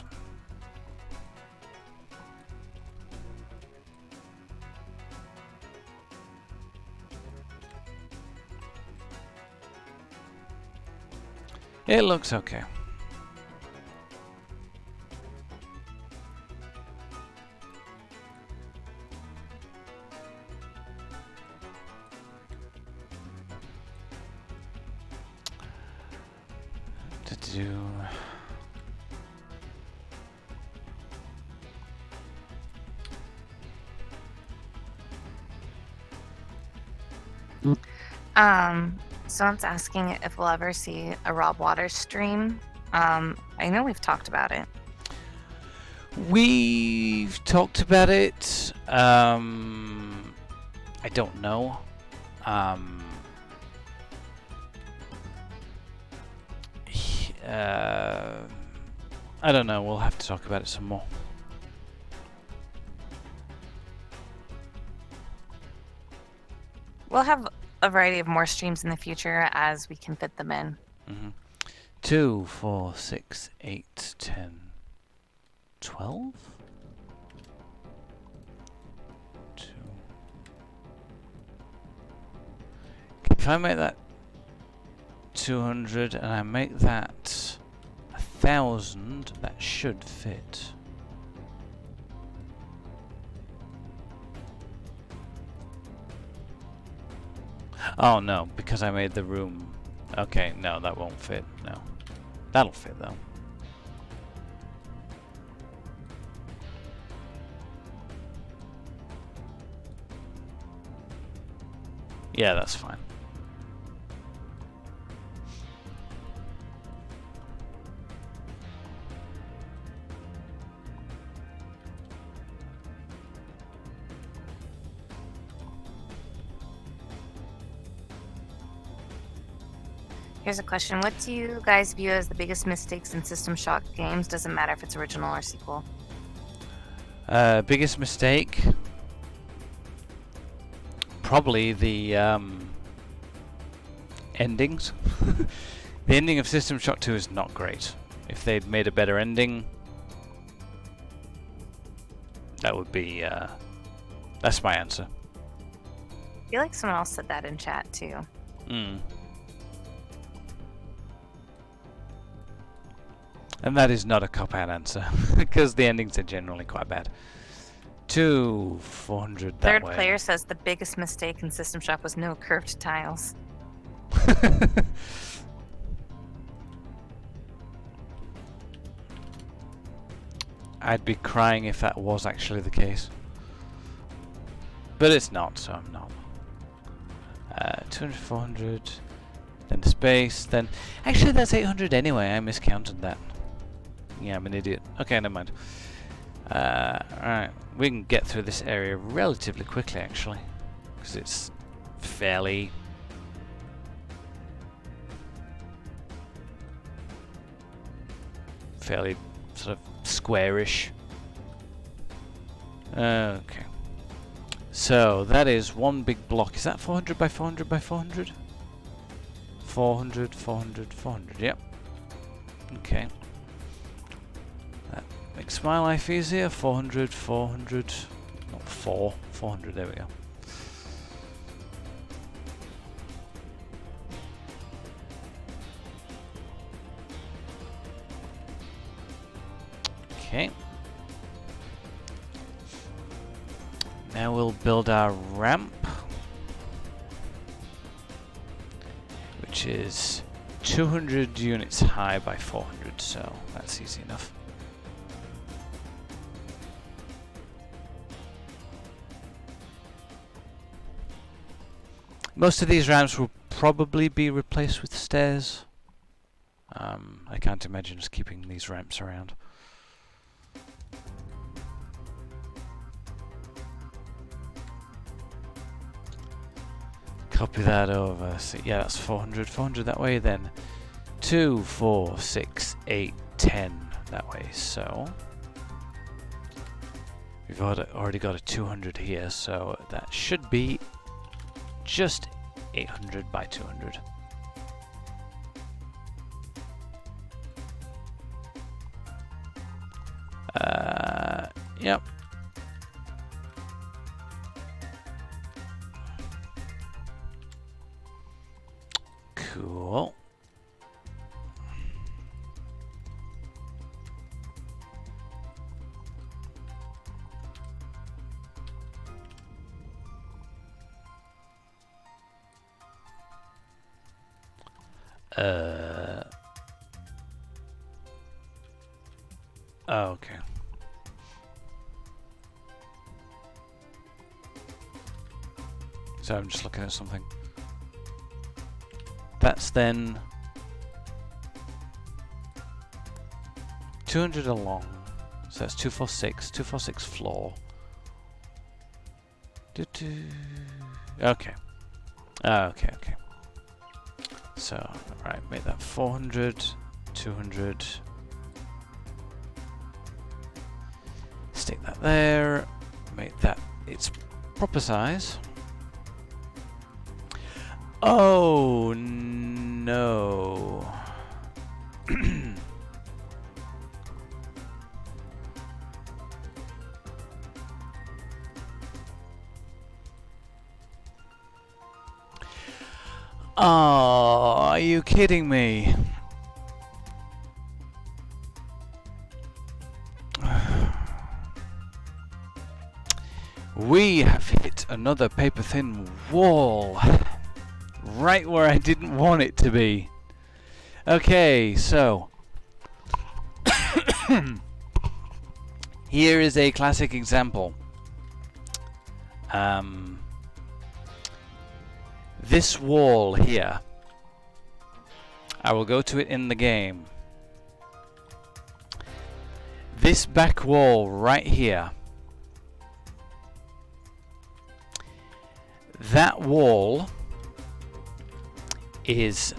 S2: It looks okay. To do.
S3: Someone's asking if we'll ever see a Rob Waters stream. I know we've talked about it.
S2: We've talked about it. I don't know. I don't know. We'll have to talk about it some more.
S3: We'll have a variety of more streams in the future as we can fit them in.
S2: 2, 4, 6, 8, 10, 12? 2. If I make that 200 and I make that 1,000, that should fit. Oh no, because I made the room. Okay, no, that won't fit. No. That'll fit though. Yeah, that's fine.
S3: Here's a question. What do you guys view as the biggest mistakes in System Shock games? Doesn't matter if it's original or sequel.
S2: Biggest mistake? Probably the endings. The ending of System Shock 2 is not great. If they'd made a better ending, that would be, that's my answer.
S3: I feel like someone else said that in chat too.
S2: And that is not a cop-out answer, because the endings are generally quite bad. 400 that way.
S3: Third player says the biggest mistake in System Shock was no curved tiles.
S2: I'd be crying if that was actually the case. But it's not, so I'm not. 200, 400, then the space, then... Actually, that's 800 anyway, I miscounted that. Yeah, I'm an idiot. Okay, never mind. Alright, we can get through this area relatively quickly, actually. Because it's fairly... sort of squarish. Okay. So, that is one big block. Is that 400 by 400 by 400? 400, 400, 400, yep. Okay. That makes my life easier. 400, 400, not 400, there we go. Okay. Now we'll build our ramp, which is 200 units high by 400, so that's easy enough. Most of these ramps will probably be replaced with stairs. I can't imagine us keeping these ramps around. Copy that over. So yeah, that's 400. 400 that way, then 2, 4, 6, 8, 10 that way. So we've already got a 200 here, so that should be just 800 by 200. Yep. Cool. Oh, okay. So I'm just looking at something. That's then 200 along. So that's 246. 246 floor. Okay. Okay. So, right, make that 400, 200. Stick that there. Make that its proper size. Oh no. Oh, are you kidding me? We have hit another paper-thin wall. right where I didn't want it to be. Okay, so here is a classic example. This wall here, I will go to it in the game. This back wall right here, that wall is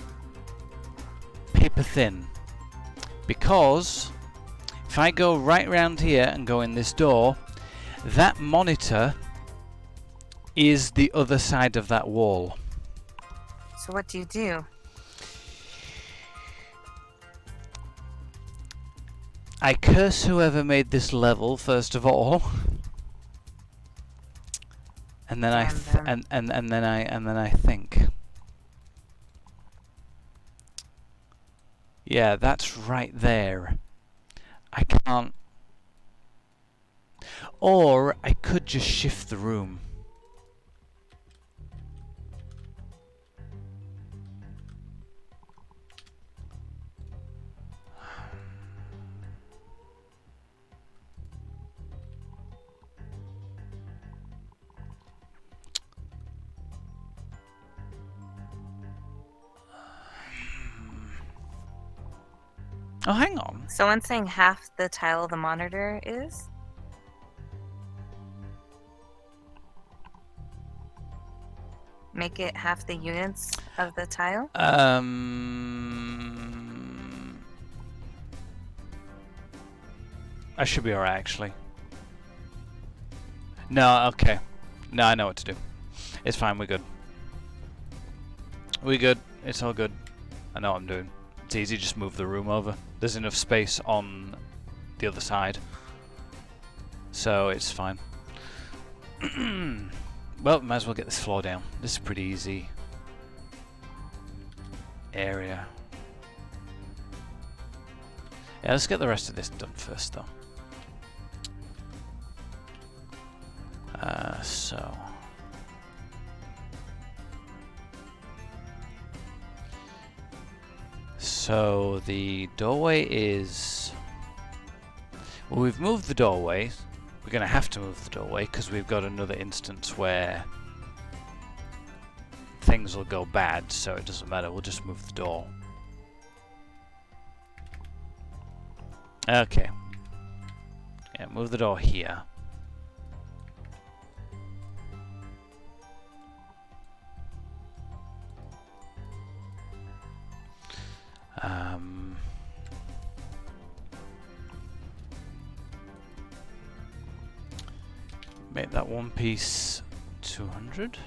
S2: paper thin, because if I go right round here and go in this door, that monitor is the other side of that wall.
S3: So what do you do?
S2: I curse whoever made this level first of all, and then and then I think. Yeah, that's right there. I can't. Or I could just shift the room. Oh, hang on.
S3: Someone's saying half the tile of the monitor is? Make it half the units of the tile?
S2: I should be alright, actually. No, okay. No, I know what to do. It's fine, we're good. We're good. It's all good. I know what I'm doing. It's easy, just move the room over. There's enough space on the other side. So it's fine. Well, might as well get this floor down. This is a pretty easy area. Yeah, let's get the rest of this done first, though. So the doorway is... Well, we've moved the doorway. We're going to have to move the doorway because we've got another instance where things will go bad, so it doesn't matter. We'll just move the door. Okay. Yeah, move the door here. Make that one piece 200.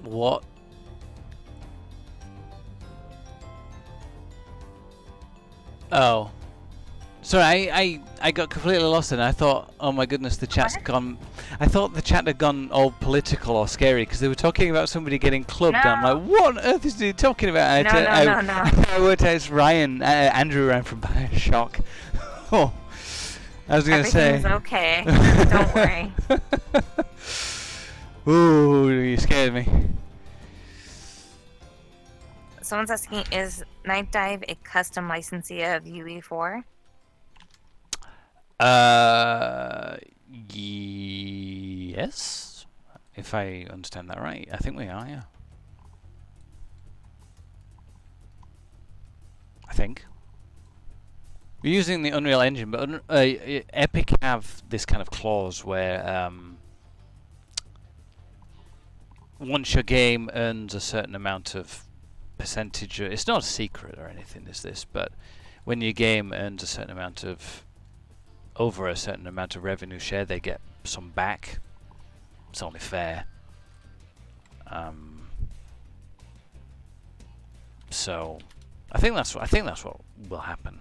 S2: What? Oh. Sorry, I got completely lost and I thought, oh my goodness, the chat's gone... I thought the chat had gone all political or scary because they were talking about somebody getting clubbed. And I'm like, what on earth is he talking about?
S3: No.
S2: I worked out it's Ryan, Andrew Ryan from Bioshock. Oh, I was going to say...
S3: Everything's okay. Don't worry.
S2: Ooh, you scared me.
S3: Someone's asking, is Nightdive a custom licensee of UE4?
S2: Yes. If I understand that right. I think we are, yeah. I think. We're using the Unreal Engine, but Epic have this kind of clause where once your game earns a certain amount of percentage, it's not a secret or anything, is this, but when your game earns a certain amount of, over a certain amount of revenue share, they get some back. It's only fair. So I think that's what will happen.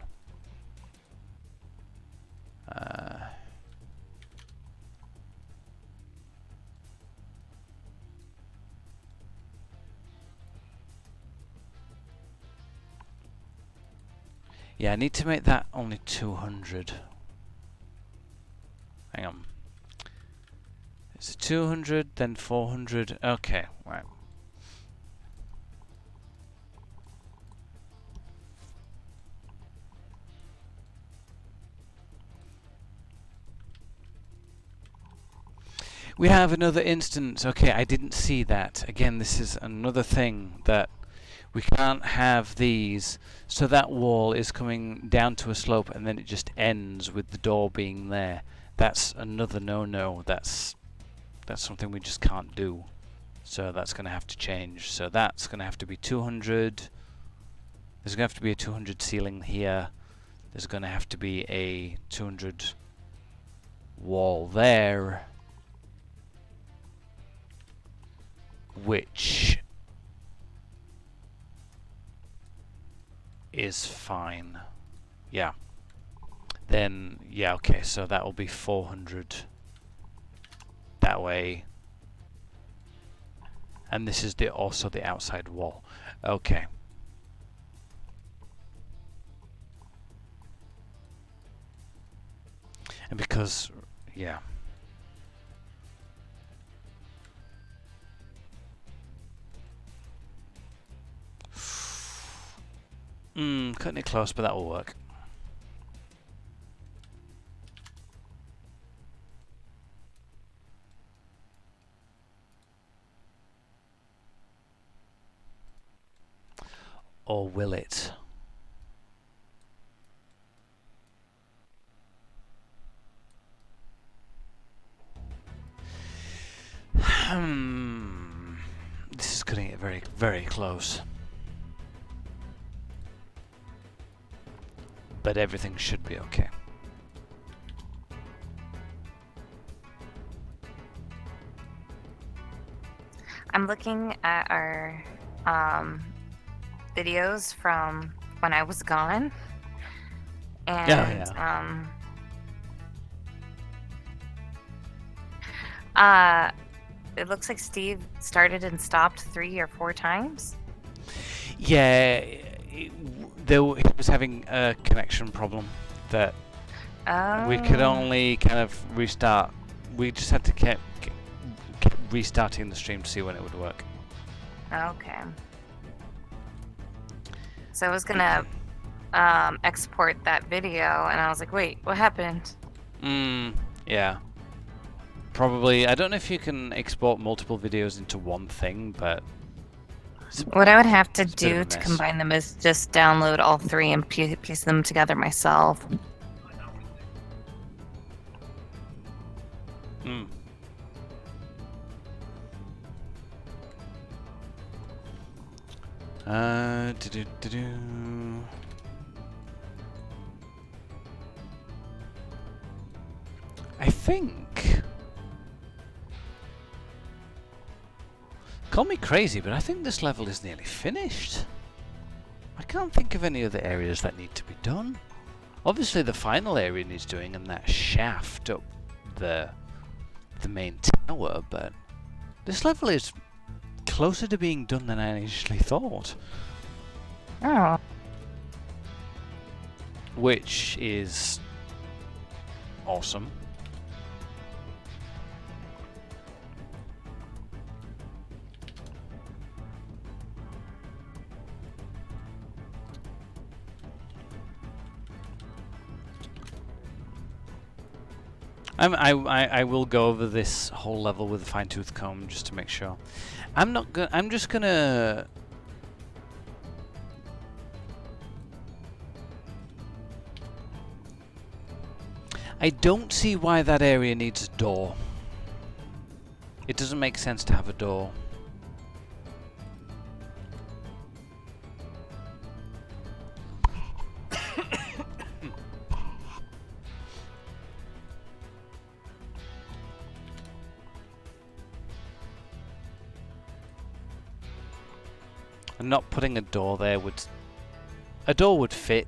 S2: Yeah, I need to make that only 200. Hang on. It's 200, then 400. Okay, right. We have another instance. Okay, I didn't see that. Again, this is another thing that we can't have these. So that wall is coming down to a slope and then it just ends with the door being there. That's another no-no. That's something we just can't do. So that's going to have to change. So that's going to have to be 200. There's going to have to be a 200 ceiling here. There's going to have to be a 200 wall there. Which is fine. Yeah. Then, yeah, okay, so that will be 400 that way. And this is also the outside wall. Okay. And because, yeah. Cutting it close, but that will work. Or will it? This is cutting it very, very close. But everything should be okay.
S3: I'm looking at our videos from when I was gone, and it looks like Steve started and stopped 3 or 4 times.
S2: Yeah, he was having a connection problem that we could only kind of restart. We just had to keep restarting the stream to see when it would work.
S3: Okay. So I was gonna export that video, and I was like, wait, what happened?
S2: Yeah. Probably. I don't know if you can export multiple videos into one thing, but
S3: what I would have to do to combine them is just download all 3 and piece them together myself. I think. Call me crazy, but I think this level is nearly finished. I can't think of any other areas that need to be done. Obviously the final area needs doing, and that shaft up the main tower, but this level is closer to being done than I initially thought. Oh.
S2: Which is awesome. I will go over this whole level with a fine-tooth comb just to make sure. I'm just gonna. I don't see why that area needs a door. It doesn't make sense to have a door. And not putting a door there would A door would fit,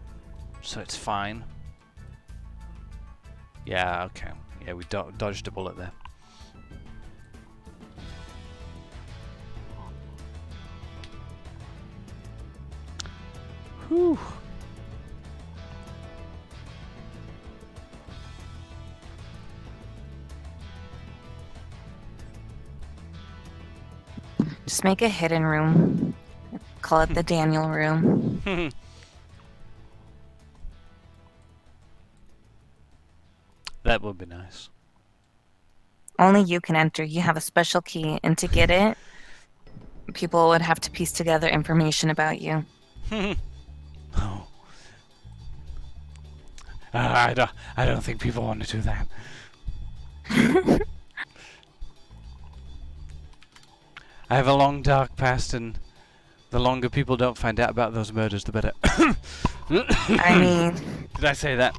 S2: so it's fine. Yeah, okay. Yeah, we dodged a bullet there. Whew.
S3: Just make a hidden room. Call it the Daniel room.
S2: That would be nice.
S3: Only you can enter. You have a special key, and to get it, people would have to piece together information about you.
S2: Oh. I don't think people want to do that. I have a long dark past, and the longer people don't find out about those murders, the better.
S3: I mean,
S2: Did I say that?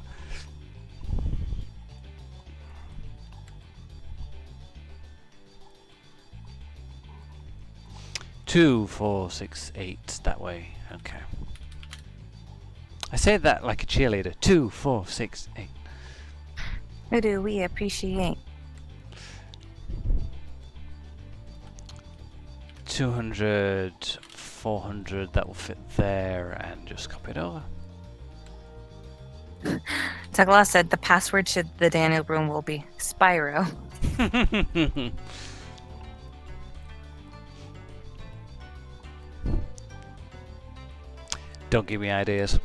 S2: Two, 4, 6, 8. That way. Okay. I say that like a cheerleader. 2, 4, 6, 8.
S3: who do we appreciate?
S2: 200, 400. That will fit there, and just copy it over.
S3: Tagla said the password to the Daniel room will be Spyro.
S2: Don't give me ideas.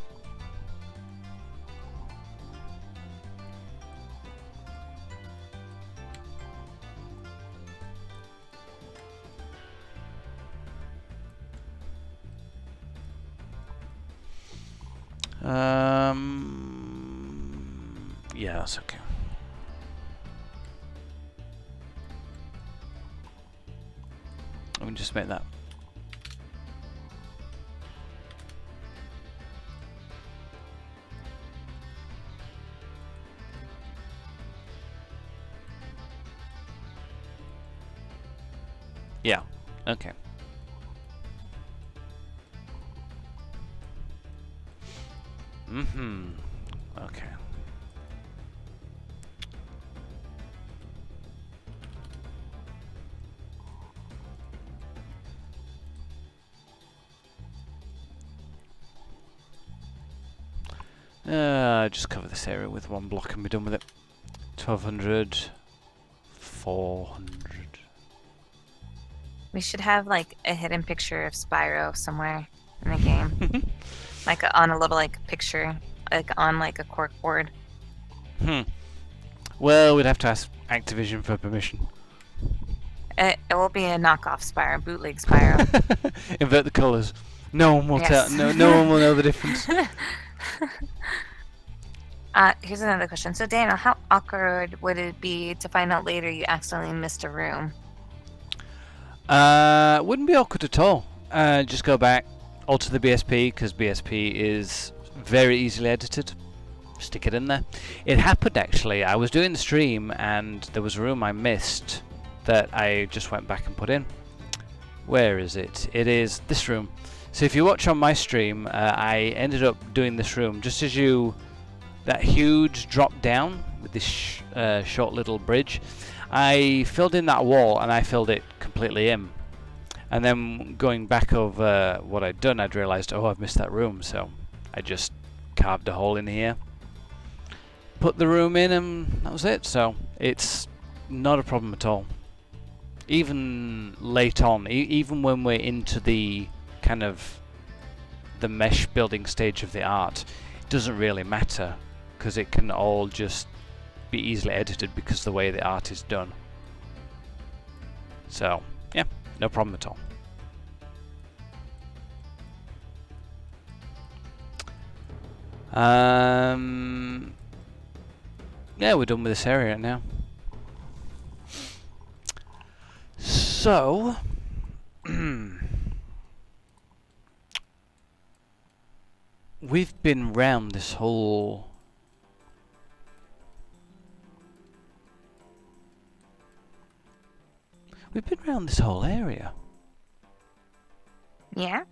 S2: Yeah, that's okay. Let me just make that. Yeah, okay. Okay. Just cover this area with one block and be done with it. 1200, 400.
S3: We should have like a hidden picture of Spyro somewhere in the game, like on a little like picture, like on like a cork board.
S2: Well, we'd have to ask Activision for permission.
S3: It will be a knockoff Spyro, bootleg Spyro.
S2: Invert the colours. No one will
S3: Yes.
S2: tell. No one will know the difference.
S3: Here's another question. So Daniel, how awkward would it be to find out later you accidentally missed a room?
S2: Wouldn't be awkward at all. Just go back, alter the BSP, because BSP is very easily edited. Stick it in there. It happened actually. I was doing the stream and there was a room I missed that I just went back and put in. Where is it? It is this room. So if you watch on my stream, I ended up doing this room just as that huge drop down with this short little bridge. I filled in that wall and I filled it completely in. And then going back over what I'd done, I'd realised, oh, I've missed that room. So I just carved a hole in here, put the room in, and that was it. So it's not a problem at all. Even late on, even when we're into the kind of the mesh building stage of the art, it doesn't really matter because it can all just be easily edited because of the way the art is done. So yeah, no problem at all. Yeah, we're done with this area now. So we've been round this whole area.
S3: Yeah?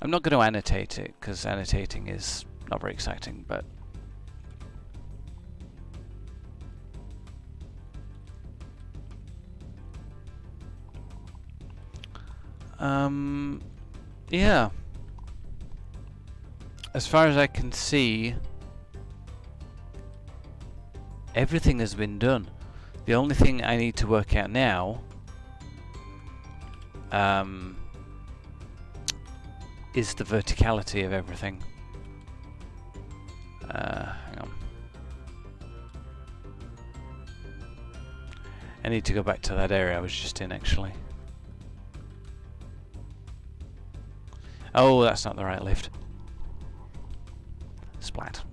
S2: I'm not going to annotate it because annotating is not very exciting, but yeah. As far as I can see, everything has been done. The only thing I need to work out now is the verticality of everything. Hang on. I need to go back to that area I was just in, actually. Oh, that's not the right lift. Splat.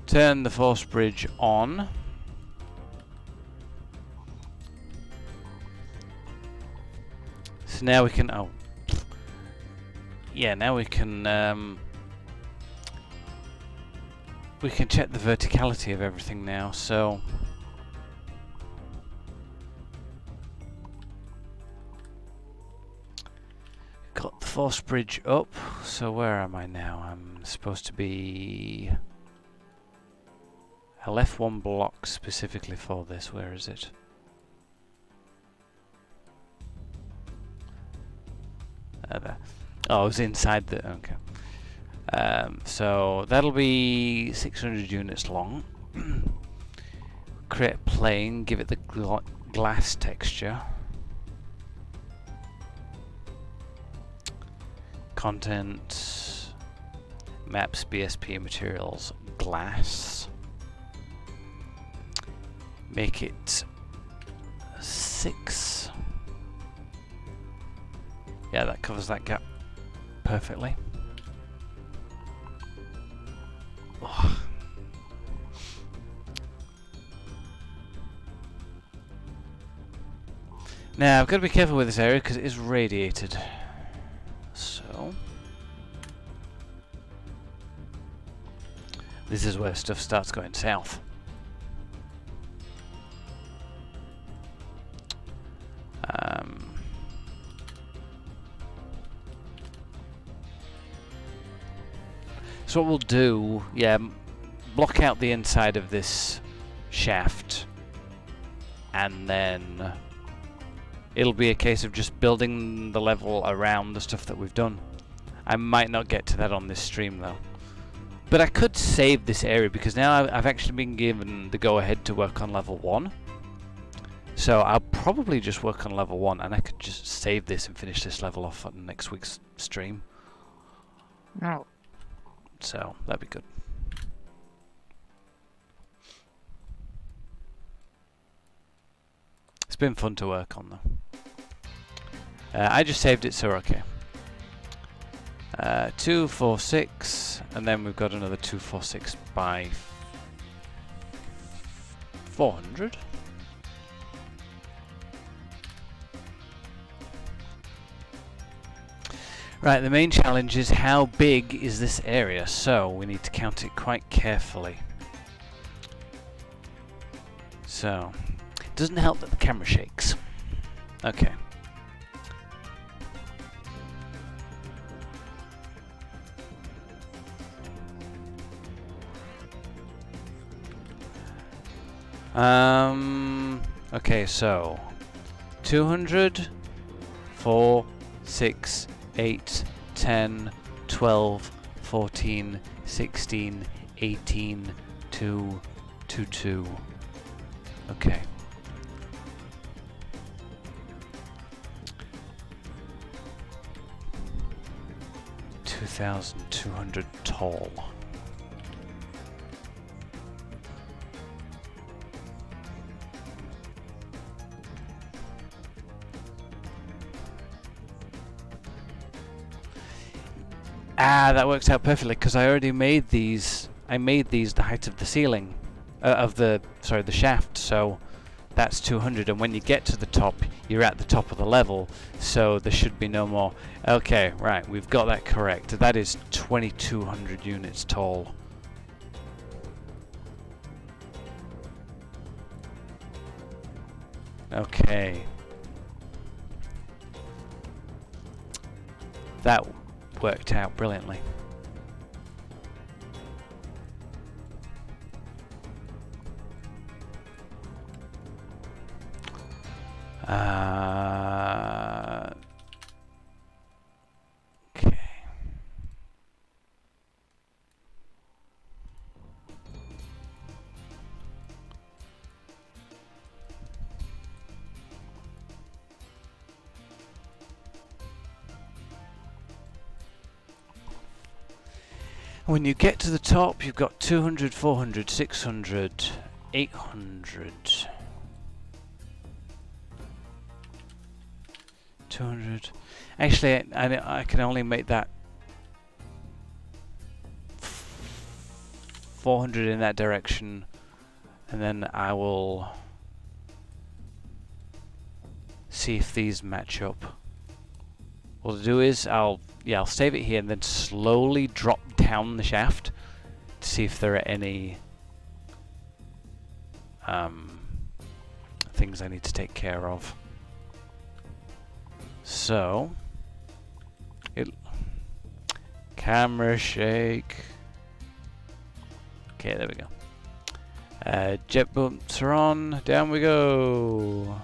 S2: Turn the force bridge on. So now we can, oh. Yeah, now we can check the verticality of everything now, so got the force bridge up, so where am I now? I'm supposed to be, I left one block specifically for this. Where is it? There. Oh, I was inside the, okay. So that'll be 600 units long. Create a plane, give it the glass texture. Content, maps, BSP materials, glass. Make it 6. Yeah, that covers that gap perfectly. Oh. Now, I've got to be careful with this area because it is radiated. So, this is where stuff starts going south. So what we'll do, yeah, block out the inside of this shaft, and then it'll be a case of just building the level around the stuff that we've done. I might not get to that on this stream though. But I could save this area because now I've actually been given the go-ahead to work on level 1. So I'll probably just work on level 1 and I could just save this and finish this level off on next week's stream.
S3: No.
S2: So that'd be good. It's been fun to work on though. I just saved it, so we're okay. 246, and then we've got another 246 by 400. Right, the main challenge is how big is this area, so we need to count it quite carefully. So, it doesn't help that the camera shakes. Okay. Okay, so 200, 4, 6, 8, 10, 12, 14, 16, 18, 2, 2, 2. Okay. $2,200 tall. Ah, that works out perfectly because I already made these. I made these the height of the ceiling, the shaft. So that's 200, and when you get to the top, you're at the top of the level, so there should be no more. Okay, right, we've got that correct. That is 2200 units tall. Okay. That worked out brilliantly. Okay. When you get to the top, you've got 200, 400, 600, 800. 200. Actually, I can only make that 400 in that direction, and then I will see if these match up. What I'll do is I'll save it here and then slowly drop down the shaft to see if there are any things I need to take care of. So, camera shake. Okay, there we go. Jet bumps are on. Down we go.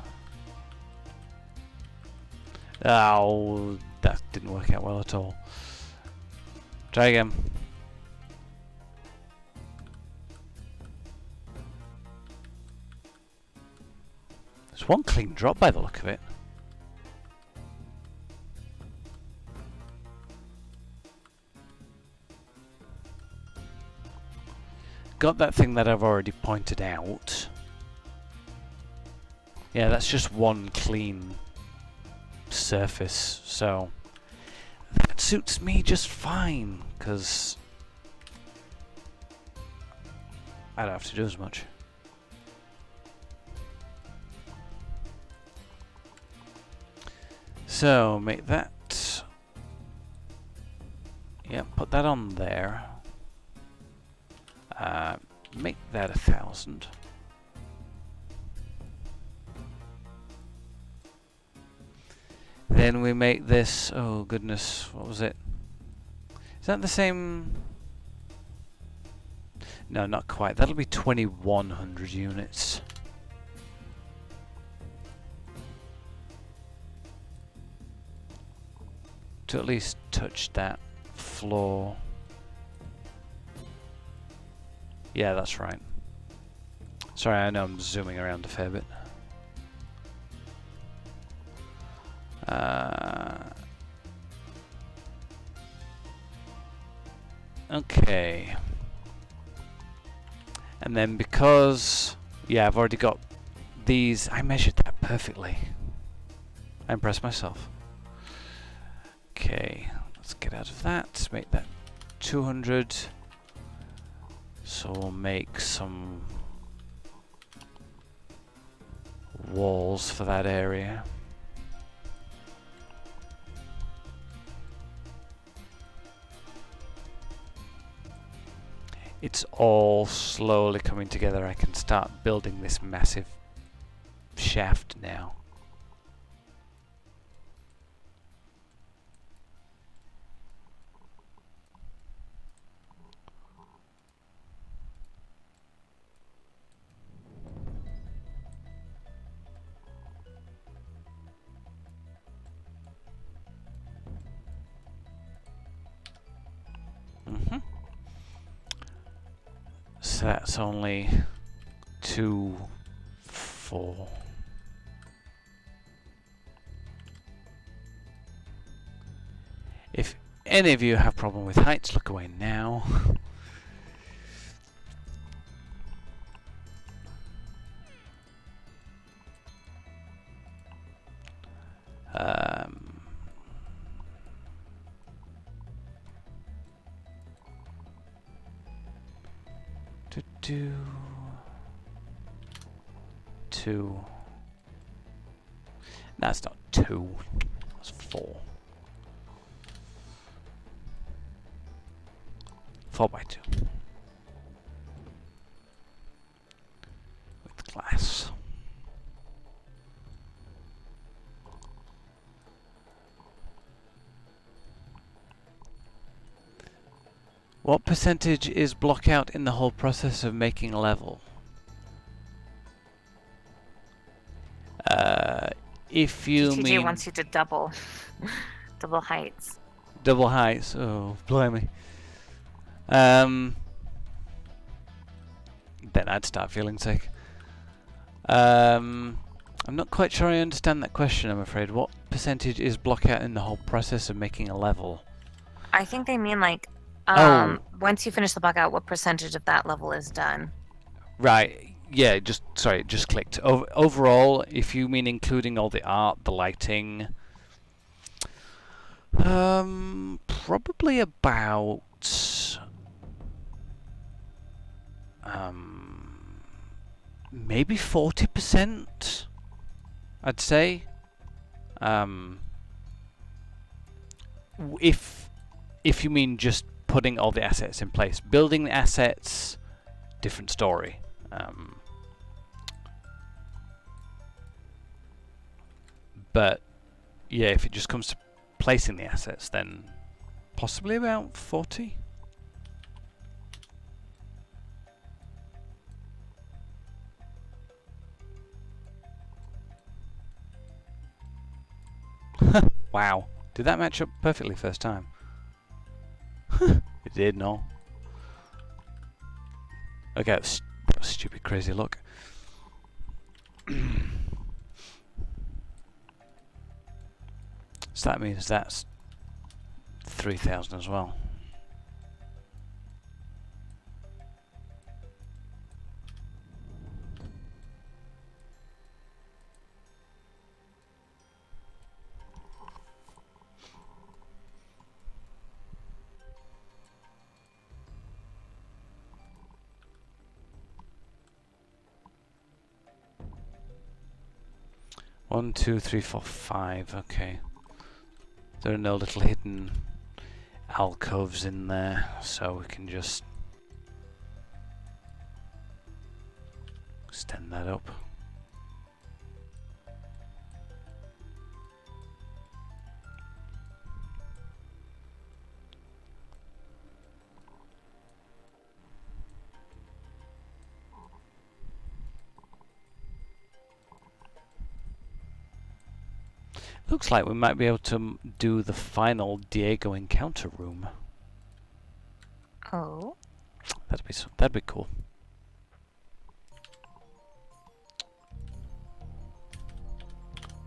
S2: Oh, that didn't work out well at all. Try again. There's one clean drop by the look of it. Got that thing that I've already pointed out. Yeah, that's just one clean surface, so that suits me just fine, because I don't have to do as much. So, make that... yeah, put that on there. Make that 1000. Then we make this... oh goodness, what was it? Is that the same? No, not quite. That'll be 2100 units. To at least touch that floor. Yeah, that's right. Sorry, I know I'm zooming around a fair bit. Okay. And then because... yeah, I've already got these... I measured that perfectly. I impressed myself. Okay, let's get out of that. Make that 200. So we'll make some walls for that area. It's all slowly coming together. I can start building this massive shaft now. So that's only 2, 4. If any of you have problem with heights, look away now. Two. 2. That's not 2. That's 4. 4 by 2. With glass. What percentage is block out in the whole process of making a level? If you
S3: GTG
S2: mean
S3: wants you to double heights.
S2: double heights, oh blimey. Then I'd start feeling sick. I'm not quite sure I understand that question, I'm afraid. What percentage is block out in the whole process of making a level?
S3: I think they mean like,
S2: Oh.
S3: once you finish the block out, what percentage of that level is done?
S2: Right. Yeah, it just clicked. Overall, if you mean including all the art, the lighting, probably about maybe 40%, I'd say. If you mean just putting all the assets in place, building the assets, different story. But yeah, if it just comes to placing the assets, then possibly about 40. Wow, did that match up perfectly first time? It did, no. Okay, that was stupid crazy look. So that means that's 3,000 as well. One, two, three, four, 5. Okay. There are no little hidden alcoves in there, so we can just extend that up. Looks like we might be able to do the final Diego encounter room.
S3: Oh.
S2: That'd be cool.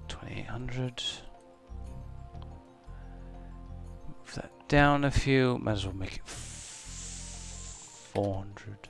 S2: $2,800. Move that down a few. Might as well make it 400.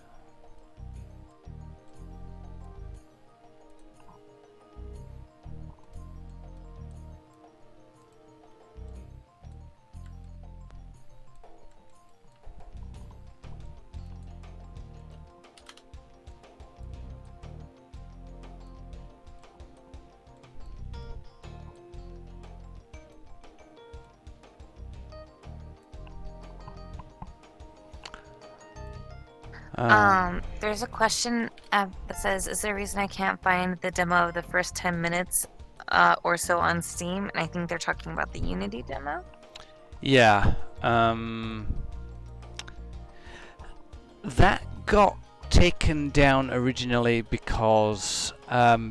S3: There's a question that says, is there a reason I can't find the demo of the first 10 minutes or so on Steam? And I think they're talking about the Unity demo.
S2: Yeah. That got taken down originally because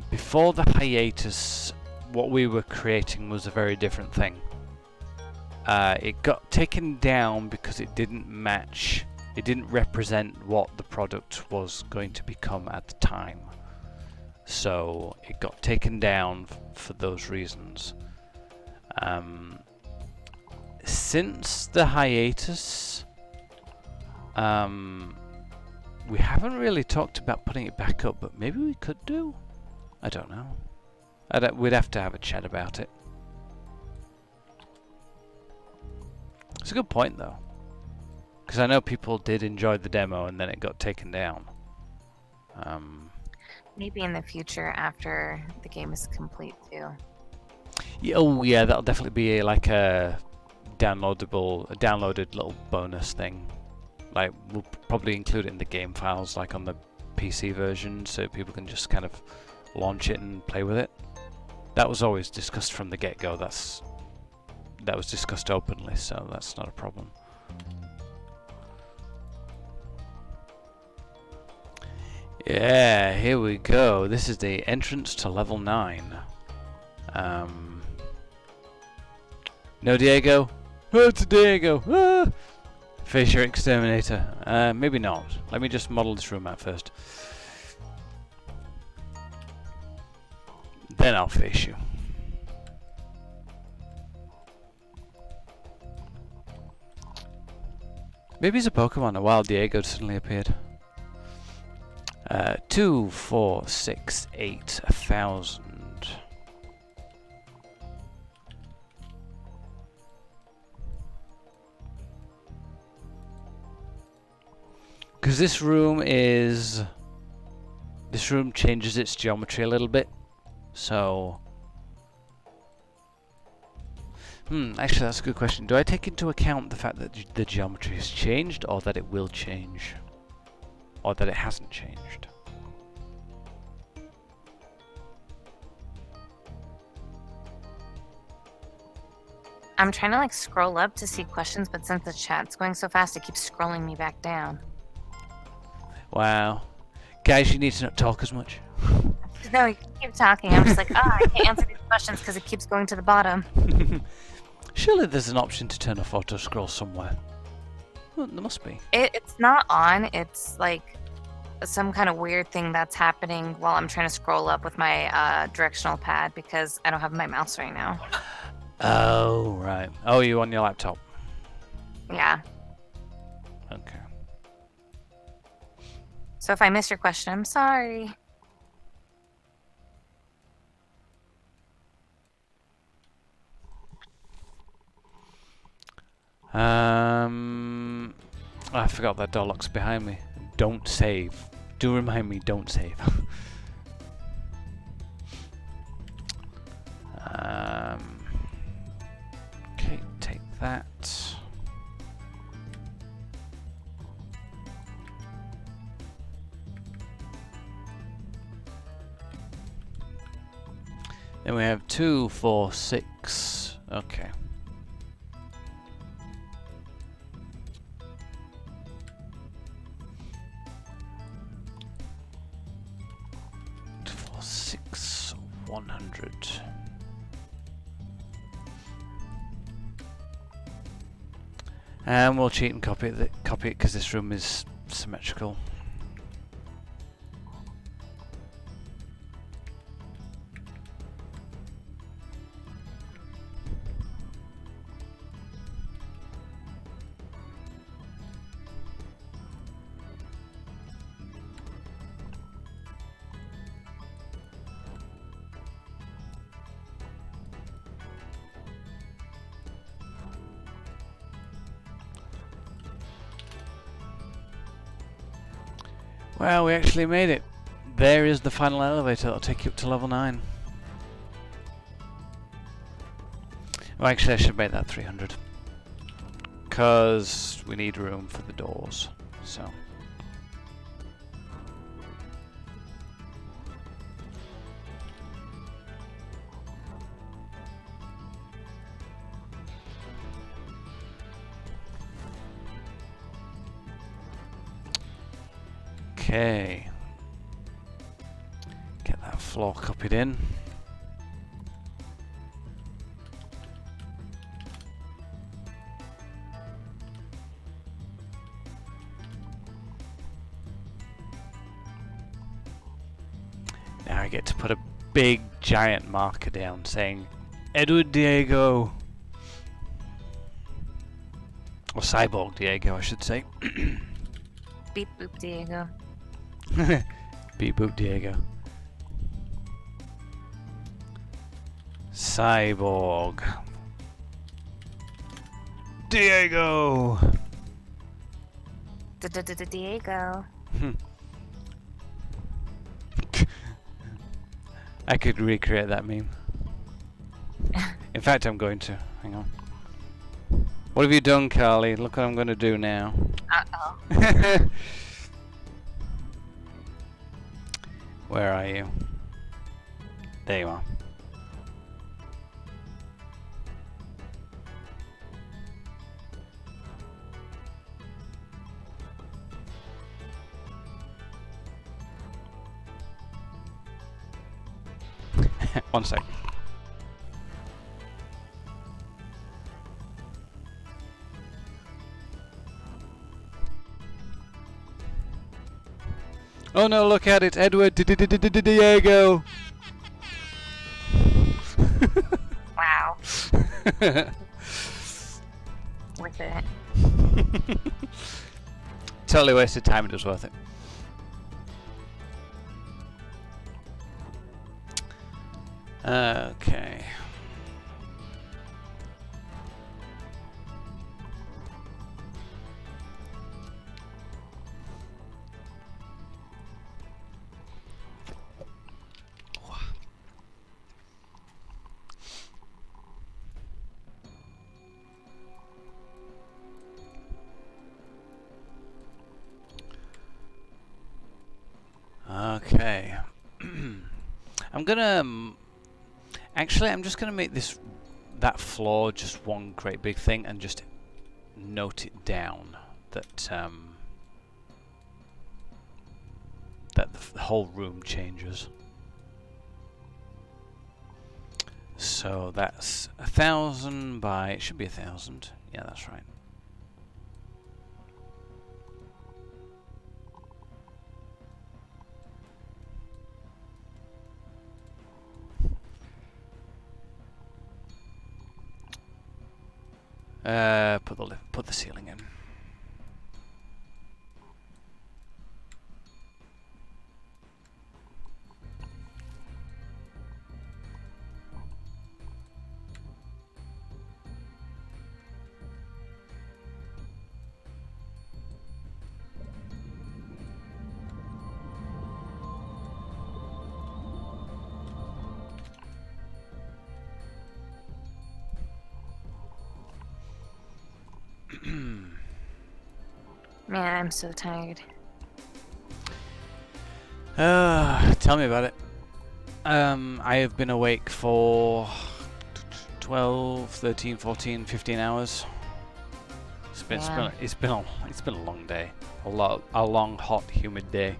S2: before the hiatus, what we were creating was a very different thing. It got taken down because it didn't match. It didn't represent what the product was going to become at the time. So it got taken down for those reasons. Since the hiatus, we haven't really talked about putting it back up, but maybe we could do. I don't know. We'd have to have a chat about it. It's a good point, though. Because I know people did enjoy the demo and then it got taken down.
S3: Maybe in the future after the game is complete too.
S2: Oh yeah, that'll definitely be like a downloaded little bonus thing. Like we'll probably include it in the game files, like on the PC version, so people can just kind of launch it and play with it. That was always discussed from the get-go. That was discussed openly, so that's not a problem. Yeah, here we go. This is the entrance to level 9. No Diego? Oh, it's Diego! Ah! Face your exterminator. Maybe not. Let me just model this room out first. Then I'll face you. Maybe it's a Pokemon. A wild Diego suddenly appeared. 2, 4, 6, 8, 1,000. Because this room changes its geometry a little bit, so actually that's a good question. Do I take into account the fact that the geometry has changed, or that it will change, or that it hasn't changed?
S3: I'm trying to like scroll up to see questions, but since the chat's going so fast, it keeps scrolling me back down.
S2: Wow. Guys, you need to not talk as much.
S3: No, you can keep talking. I'm just like, I can't answer these questions because it keeps going to the bottom.
S2: Surely there's an option to turn off auto scroll somewhere. Well, there must be.
S3: It's not on. It's like some kind of weird thing that's happening while I'm trying to scroll up with my directional pad because I don't have my mouse right now.
S2: Oh, right. Oh, you on your laptop?
S3: Yeah.
S2: Okay.
S3: So if I miss your question, I'm sorry.
S2: I forgot that door lock's behind me. Don't save. Do remind me, don't save. Okay, take that. Then we have 2, 4, 6. Okay. 2, 4, 6, 100. And we'll cheat and copy it because this room is symmetrical. Well, we actually made it. There is the final elevator that'll take you up to level 9. Well, actually, I should make that 300. Because we need room for the doors. So. Okay. Get that floor copied in. Now I get to put a big giant marker down saying Edward Diego. Or Cyborg Diego, I should say.
S3: Beep boop Diego.
S2: Beep boop Diego. Cyborg Diego.
S3: Diego.
S2: I could recreate that meme. In fact, I'm going to. Hang on. What have you done, Carly? Look what I'm going to do now.
S3: Uh-oh.
S2: Where are you? There you are. One sec. Oh no, look at it, Edward Diego!
S3: Wow. Worth it.
S2: Totally wasted time, it was worth it. Okay. Okay. I'm gonna actually I'm just gonna make that floor just one great big thing and just note it down that that the whole room changes. So that's 1,000 by, it should be 1,000. Yeah, that's right. Put the ceiling in.
S3: Man, I'm so tired.
S2: Tell me about it. I have been awake for 12, 13, 14, 15 hours. It's been a long day. A long, hot, humid day.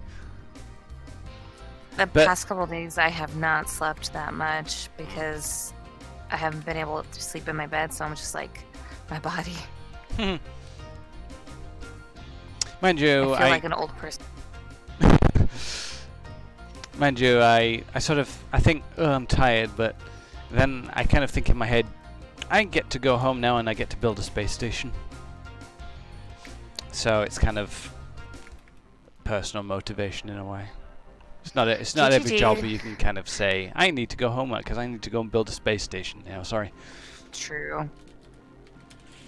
S3: The past couple of days, I have not slept that much because I haven't been able to sleep in my bed, so I'm just like, my body.
S2: Mind you,
S3: I feel like an old person.
S2: Mind you, I think, oh, I'm tired, but then I kind of think in my head, I get to go home now and I get to build a space station. So it's kind of personal motivation in a way. It's not every job where you can kind of say, I need to go home because I need to go and build a space station. You know, sorry.
S3: True.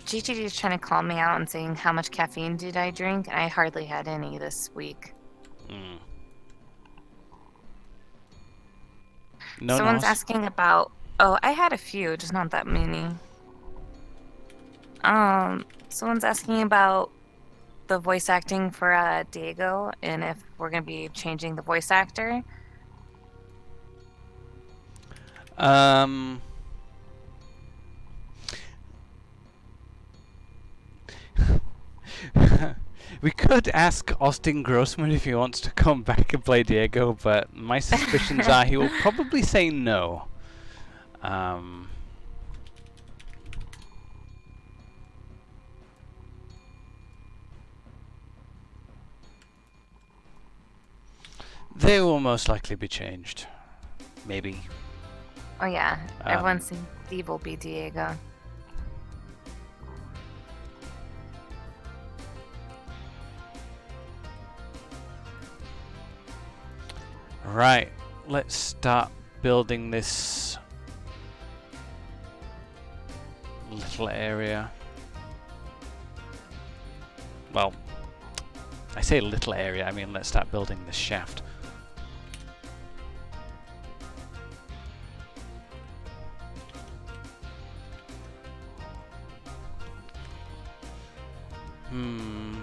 S3: GTD is trying to call me out and saying how much caffeine did I drink. I hardly had any this week.
S2: No,
S3: Someone's asking about. Oh, I had a few, just not that many. Someone's asking about the voice acting for Diego and if we're gonna be changing the voice actor.
S2: We could ask Austin Grossman if he wants to come back and play Diego, but my suspicions are he will probably say no. They will most likely be changed. Maybe.
S3: Oh yeah, everyone's saying Steve will be Diego.
S2: Right, let's start building this little area. Well, I say little area, I mean let's start building this shaft. Hmm.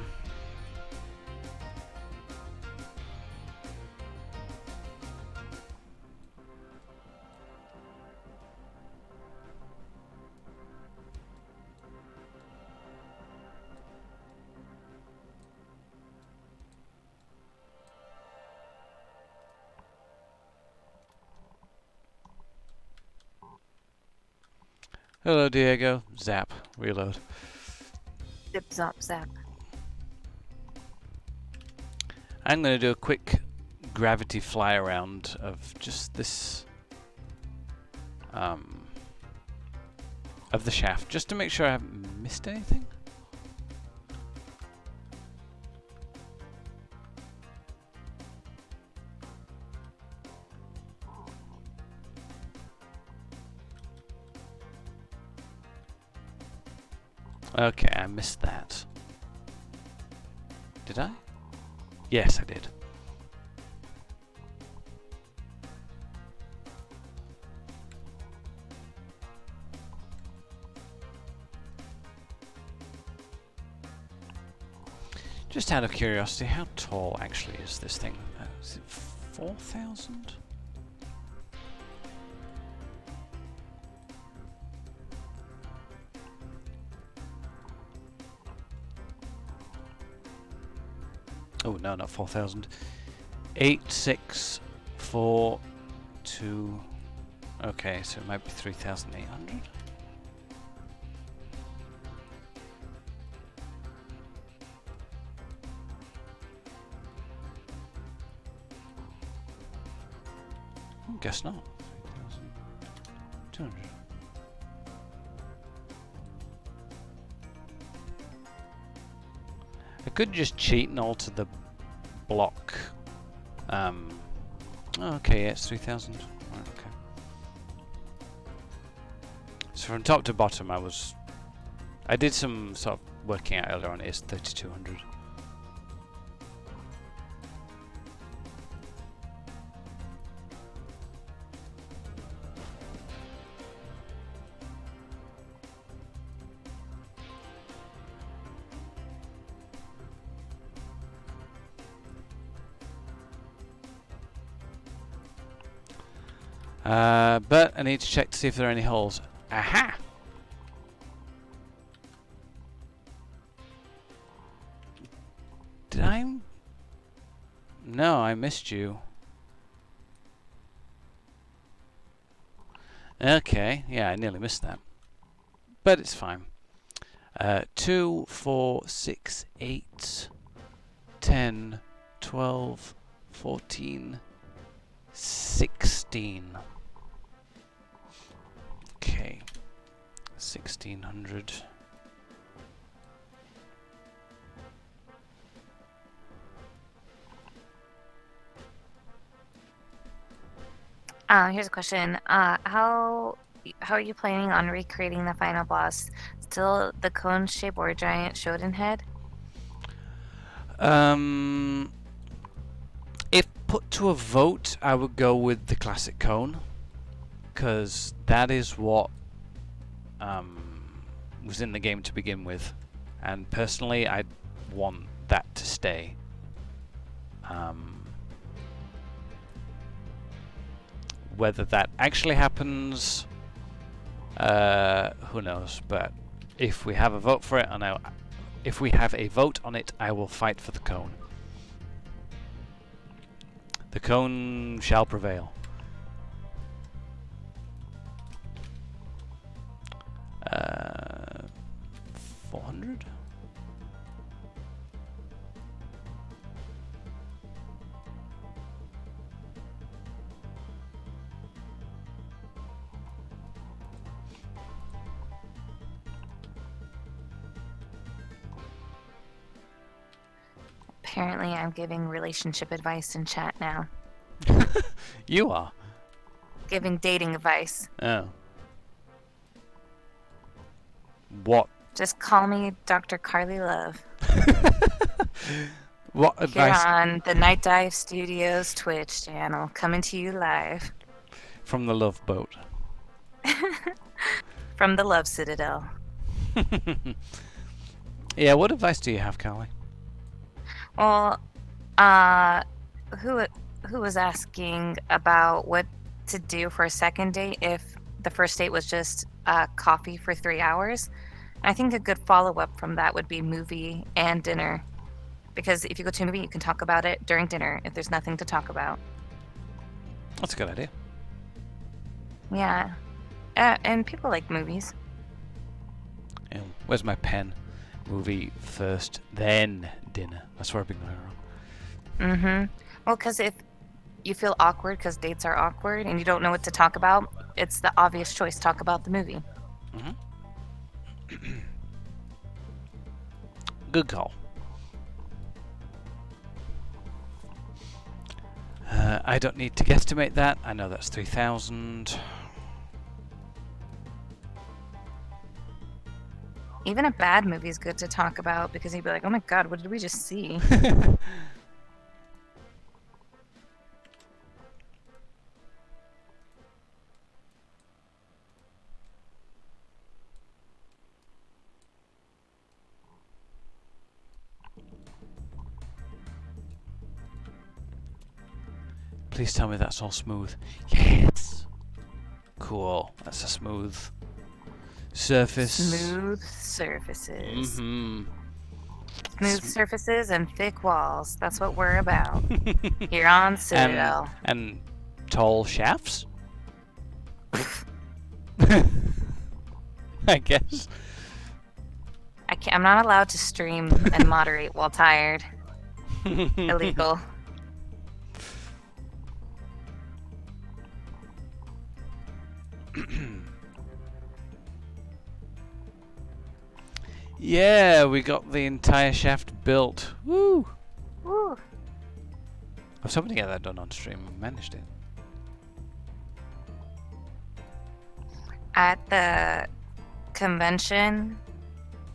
S2: Hello, Diego. Zap. Reload.
S3: Zip, zop, zap.
S2: I'm going to do a quick gravity fly around of just this of the shaft, just to make sure I haven't missed anything. Okay, I missed that. Did I? Yes, I did. Just out of curiosity, how tall actually is this thing? Is it 4,000? Oh, no, not 4,000. 8642. Okay, so it might be 3,800. Guess not. 3,200. I could just cheat and alter the block. Okay, yeah, it's 3,000. Right, okay. So from top to bottom, I did some sort of working out earlier on. It's 3,200. But I need to check to see if there are any holes. Aha! Did I? No, I missed you. Okay, yeah, I nearly missed that. But it's fine. 2, 4, 6, 8, 10, 12, 14, 16. Okay, 1,600.
S3: Here's a question. How are you planning on recreating the final boss? Still the cone shape or giant Shodan head?
S2: If put to a vote, I would go with the classic cone, because that is what was in the game to begin with, and personally, I want that to stay. Whether that actually happens, who knows? But if we have a vote for it, if we have a vote on it, I will fight for the cone. The cone shall prevail. 400.
S3: Apparently, I'm giving relationship advice in chat now.
S2: You are.
S3: Giving dating advice.
S2: Oh. What?
S3: Just call me Dr. Carly Love.
S2: What
S3: Here
S2: advice
S3: on the Nightdive Studios Twitch channel, coming to you live
S2: from the love boat?
S3: from the Love Citadel.
S2: Yeah, what advice do you have, Carly?
S3: Well, uh, who who was asking about what to do for a second date if the first date was just coffee for 3 hours? I think a good follow-up from that would be movie and dinner. Because if you go to a movie, you can talk about it during dinner if there's nothing to talk about.
S2: That's a good idea.
S3: Yeah. And people like movies.
S2: Where's my pen? Movie first, then dinner. That's where I've been going wrong.
S3: Mm-hmm. Well, because if you feel awkward because dates are awkward and you don't know what to talk about, it's the obvious choice. Talk about the movie.
S2: Good call. I don't need to guesstimate that. I know that's 3,000.
S3: Even a bad movie is good to talk about because you'd be like, oh my god, what did we just see?
S2: Please tell me that's all smooth. Yes! Cool. That's a smooth surface.
S3: Smooth surfaces.
S2: Mm-hmm.
S3: Smooth surfaces and thick walls. That's what we're about. Here on Citadel.
S2: And tall shafts? I guess.
S3: I'm not allowed to stream and moderate while tired. Illegal.
S2: Yeah, we got the entire shaft built. Woo!
S3: Woo.
S2: I was hoping to get that done on stream. Managed it.
S3: At the convention,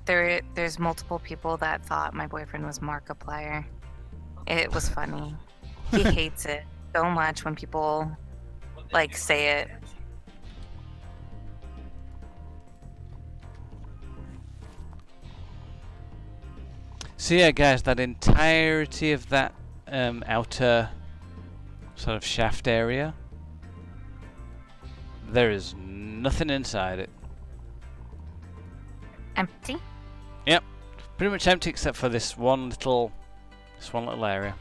S3: there's multiple people that thought my boyfriend was Markiplier. It was funny. He hates it so much when people like say it.
S2: So yeah, guys, that entirety of that outer sort of shaft area, there is nothing inside it.
S3: Empty?
S2: Yep, pretty much empty except for this one little area.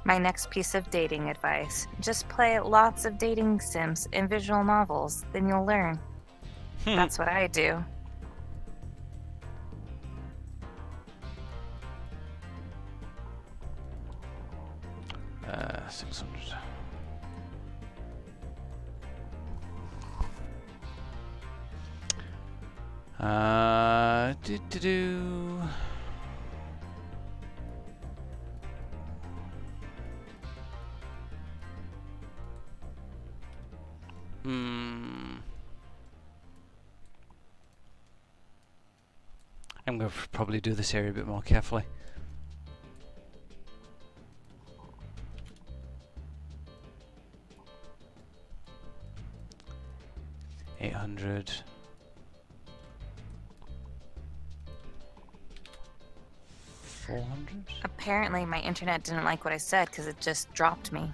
S3: My next piece of dating advice. Just play lots of dating sims and visual novels, then you'll learn. That's what I do.
S2: Uh, 600. Do. I'm going to probably do this area a bit more carefully. $800. $400.
S3: Apparently, my internet didn't like what I said because it just dropped me.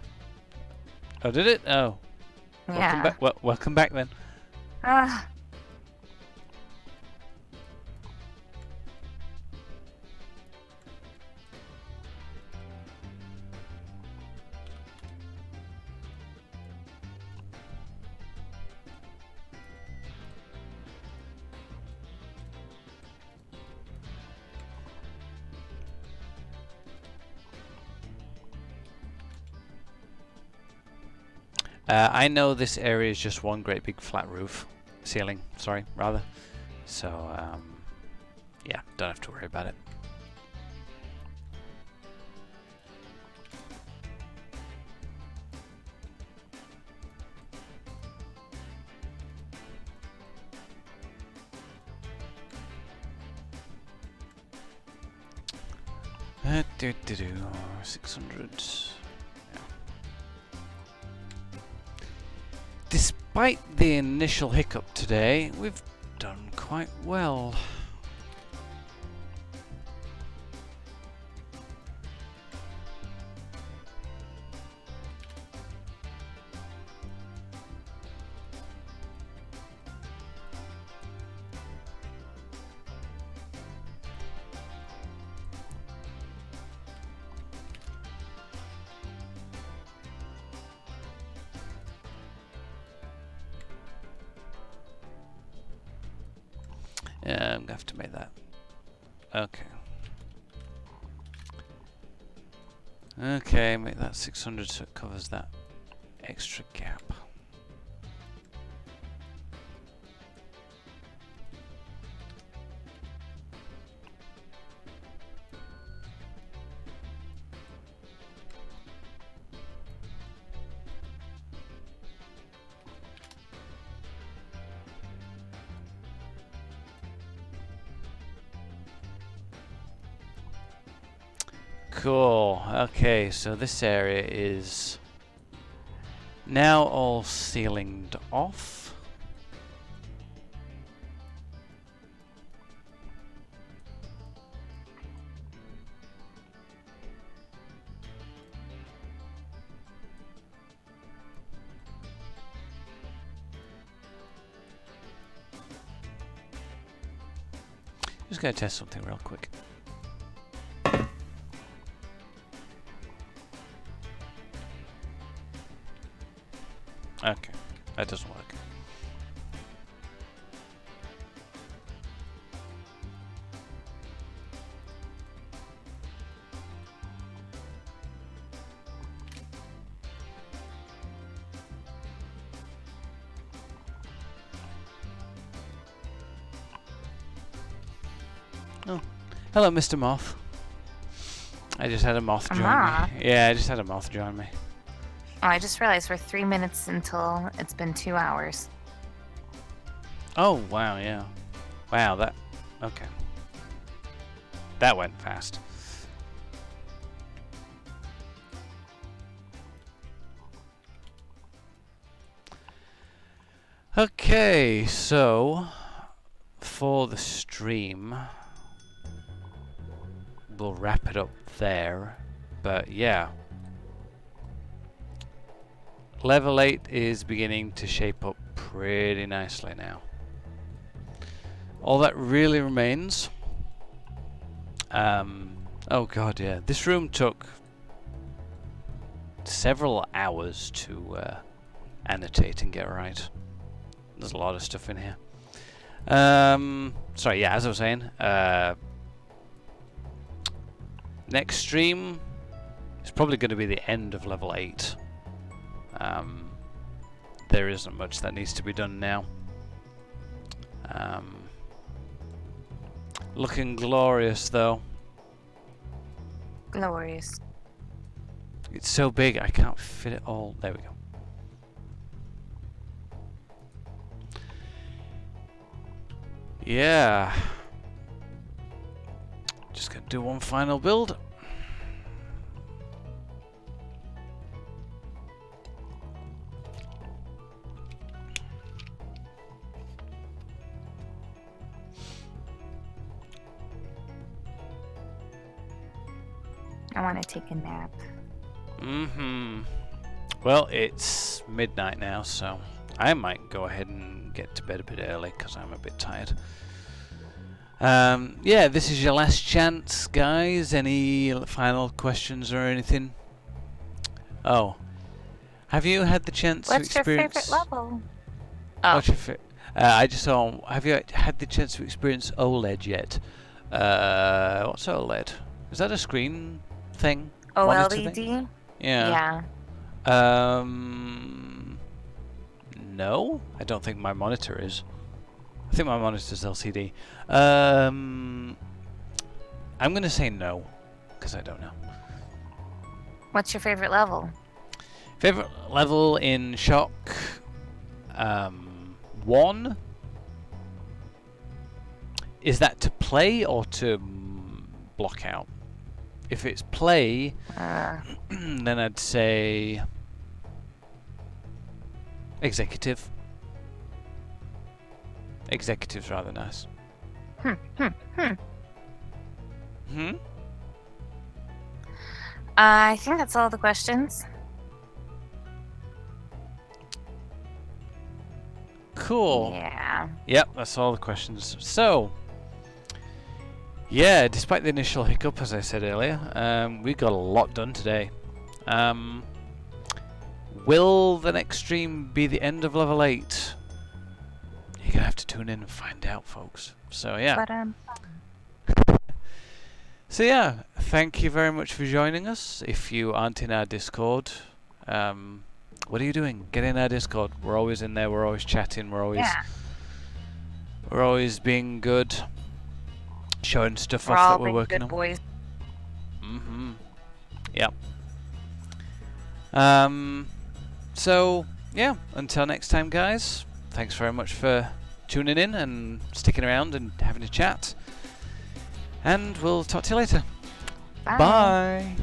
S2: Oh, did it? Oh.
S3: Yeah.
S2: Welcome back then.
S3: Ah.
S2: I know this area is just one great big flat roof. Ceiling, sorry, rather. So, yeah, don't have to worry about it. Do 600. Yeah. Despite the initial hiccup today, we've done quite well. I'm gonna have to make that. Okay. Okay, make that 600 so it covers that extra gap. Cool. Okay, so this area is now all ceilinged off. Just gonna test something real quick. Okay, that doesn't work. Oh, hello, Mr. Moth. I just had a moth join me. Yeah, I just had a moth join me.
S3: Oh, I just realized we're 3 minutes until it's been 2 hours.
S2: Oh, wow, yeah. Wow, that... Okay. That went fast. Okay, so... For the stream... We'll wrap it up there. But, yeah. Level 8 is beginning to shape up pretty nicely now. All that really remains... oh god, yeah. This room took several hours to annotate and get right. There's a lot of stuff in here. Sorry, yeah, as I was saying, next stream is probably going to be the end of level 8. There isn't much that needs to be done now. Looking glorious though.
S3: Glorious.
S2: It's so big I can't fit it all. There we go. Yeah. Just gonna do one final build.
S3: I want to take a nap.
S2: Well, it's midnight now, so I might go ahead and get to bed a bit early because I'm a bit tired. Yeah, this is your last chance, guys. Any final questions or anything? Oh, have you had the chance to experience...
S3: What's your favorite level? Oh.
S2: What's your I just saw... Have you had the chance to experience OLED yet? What's OLED? Is that a screen thing?
S3: OLED?
S2: Thing? Yeah.
S3: Yeah.
S2: No, I don't think my monitor is. I think my monitor's LCD. I'm gonna say no, because I don't know.
S3: What's your favorite level?
S2: Favorite level in Shock? 1? Is that to play or to block out? If it's play, then I'd say executive. Executive's rather nice.
S3: I think that's all the questions.
S2: Cool.
S3: Yeah.
S2: Yep, that's all the questions. So, yeah, despite the initial hiccup, as I said earlier, we got a lot done today. Will the next stream be the end of level 8? You're gonna have to tune in and find out, folks. So yeah. So yeah, thank you very much for joining us. If you aren't in our Discord, what are you doing? Get in our Discord. We're always in there. We're always chatting. We're always being good, showing stuff off that we're working on.
S3: Boys.
S2: Yep. So yeah, until next time, guys. Thanks very much for tuning in and sticking around and having a chat. And we'll talk to you later.
S3: Bye.
S2: Bye.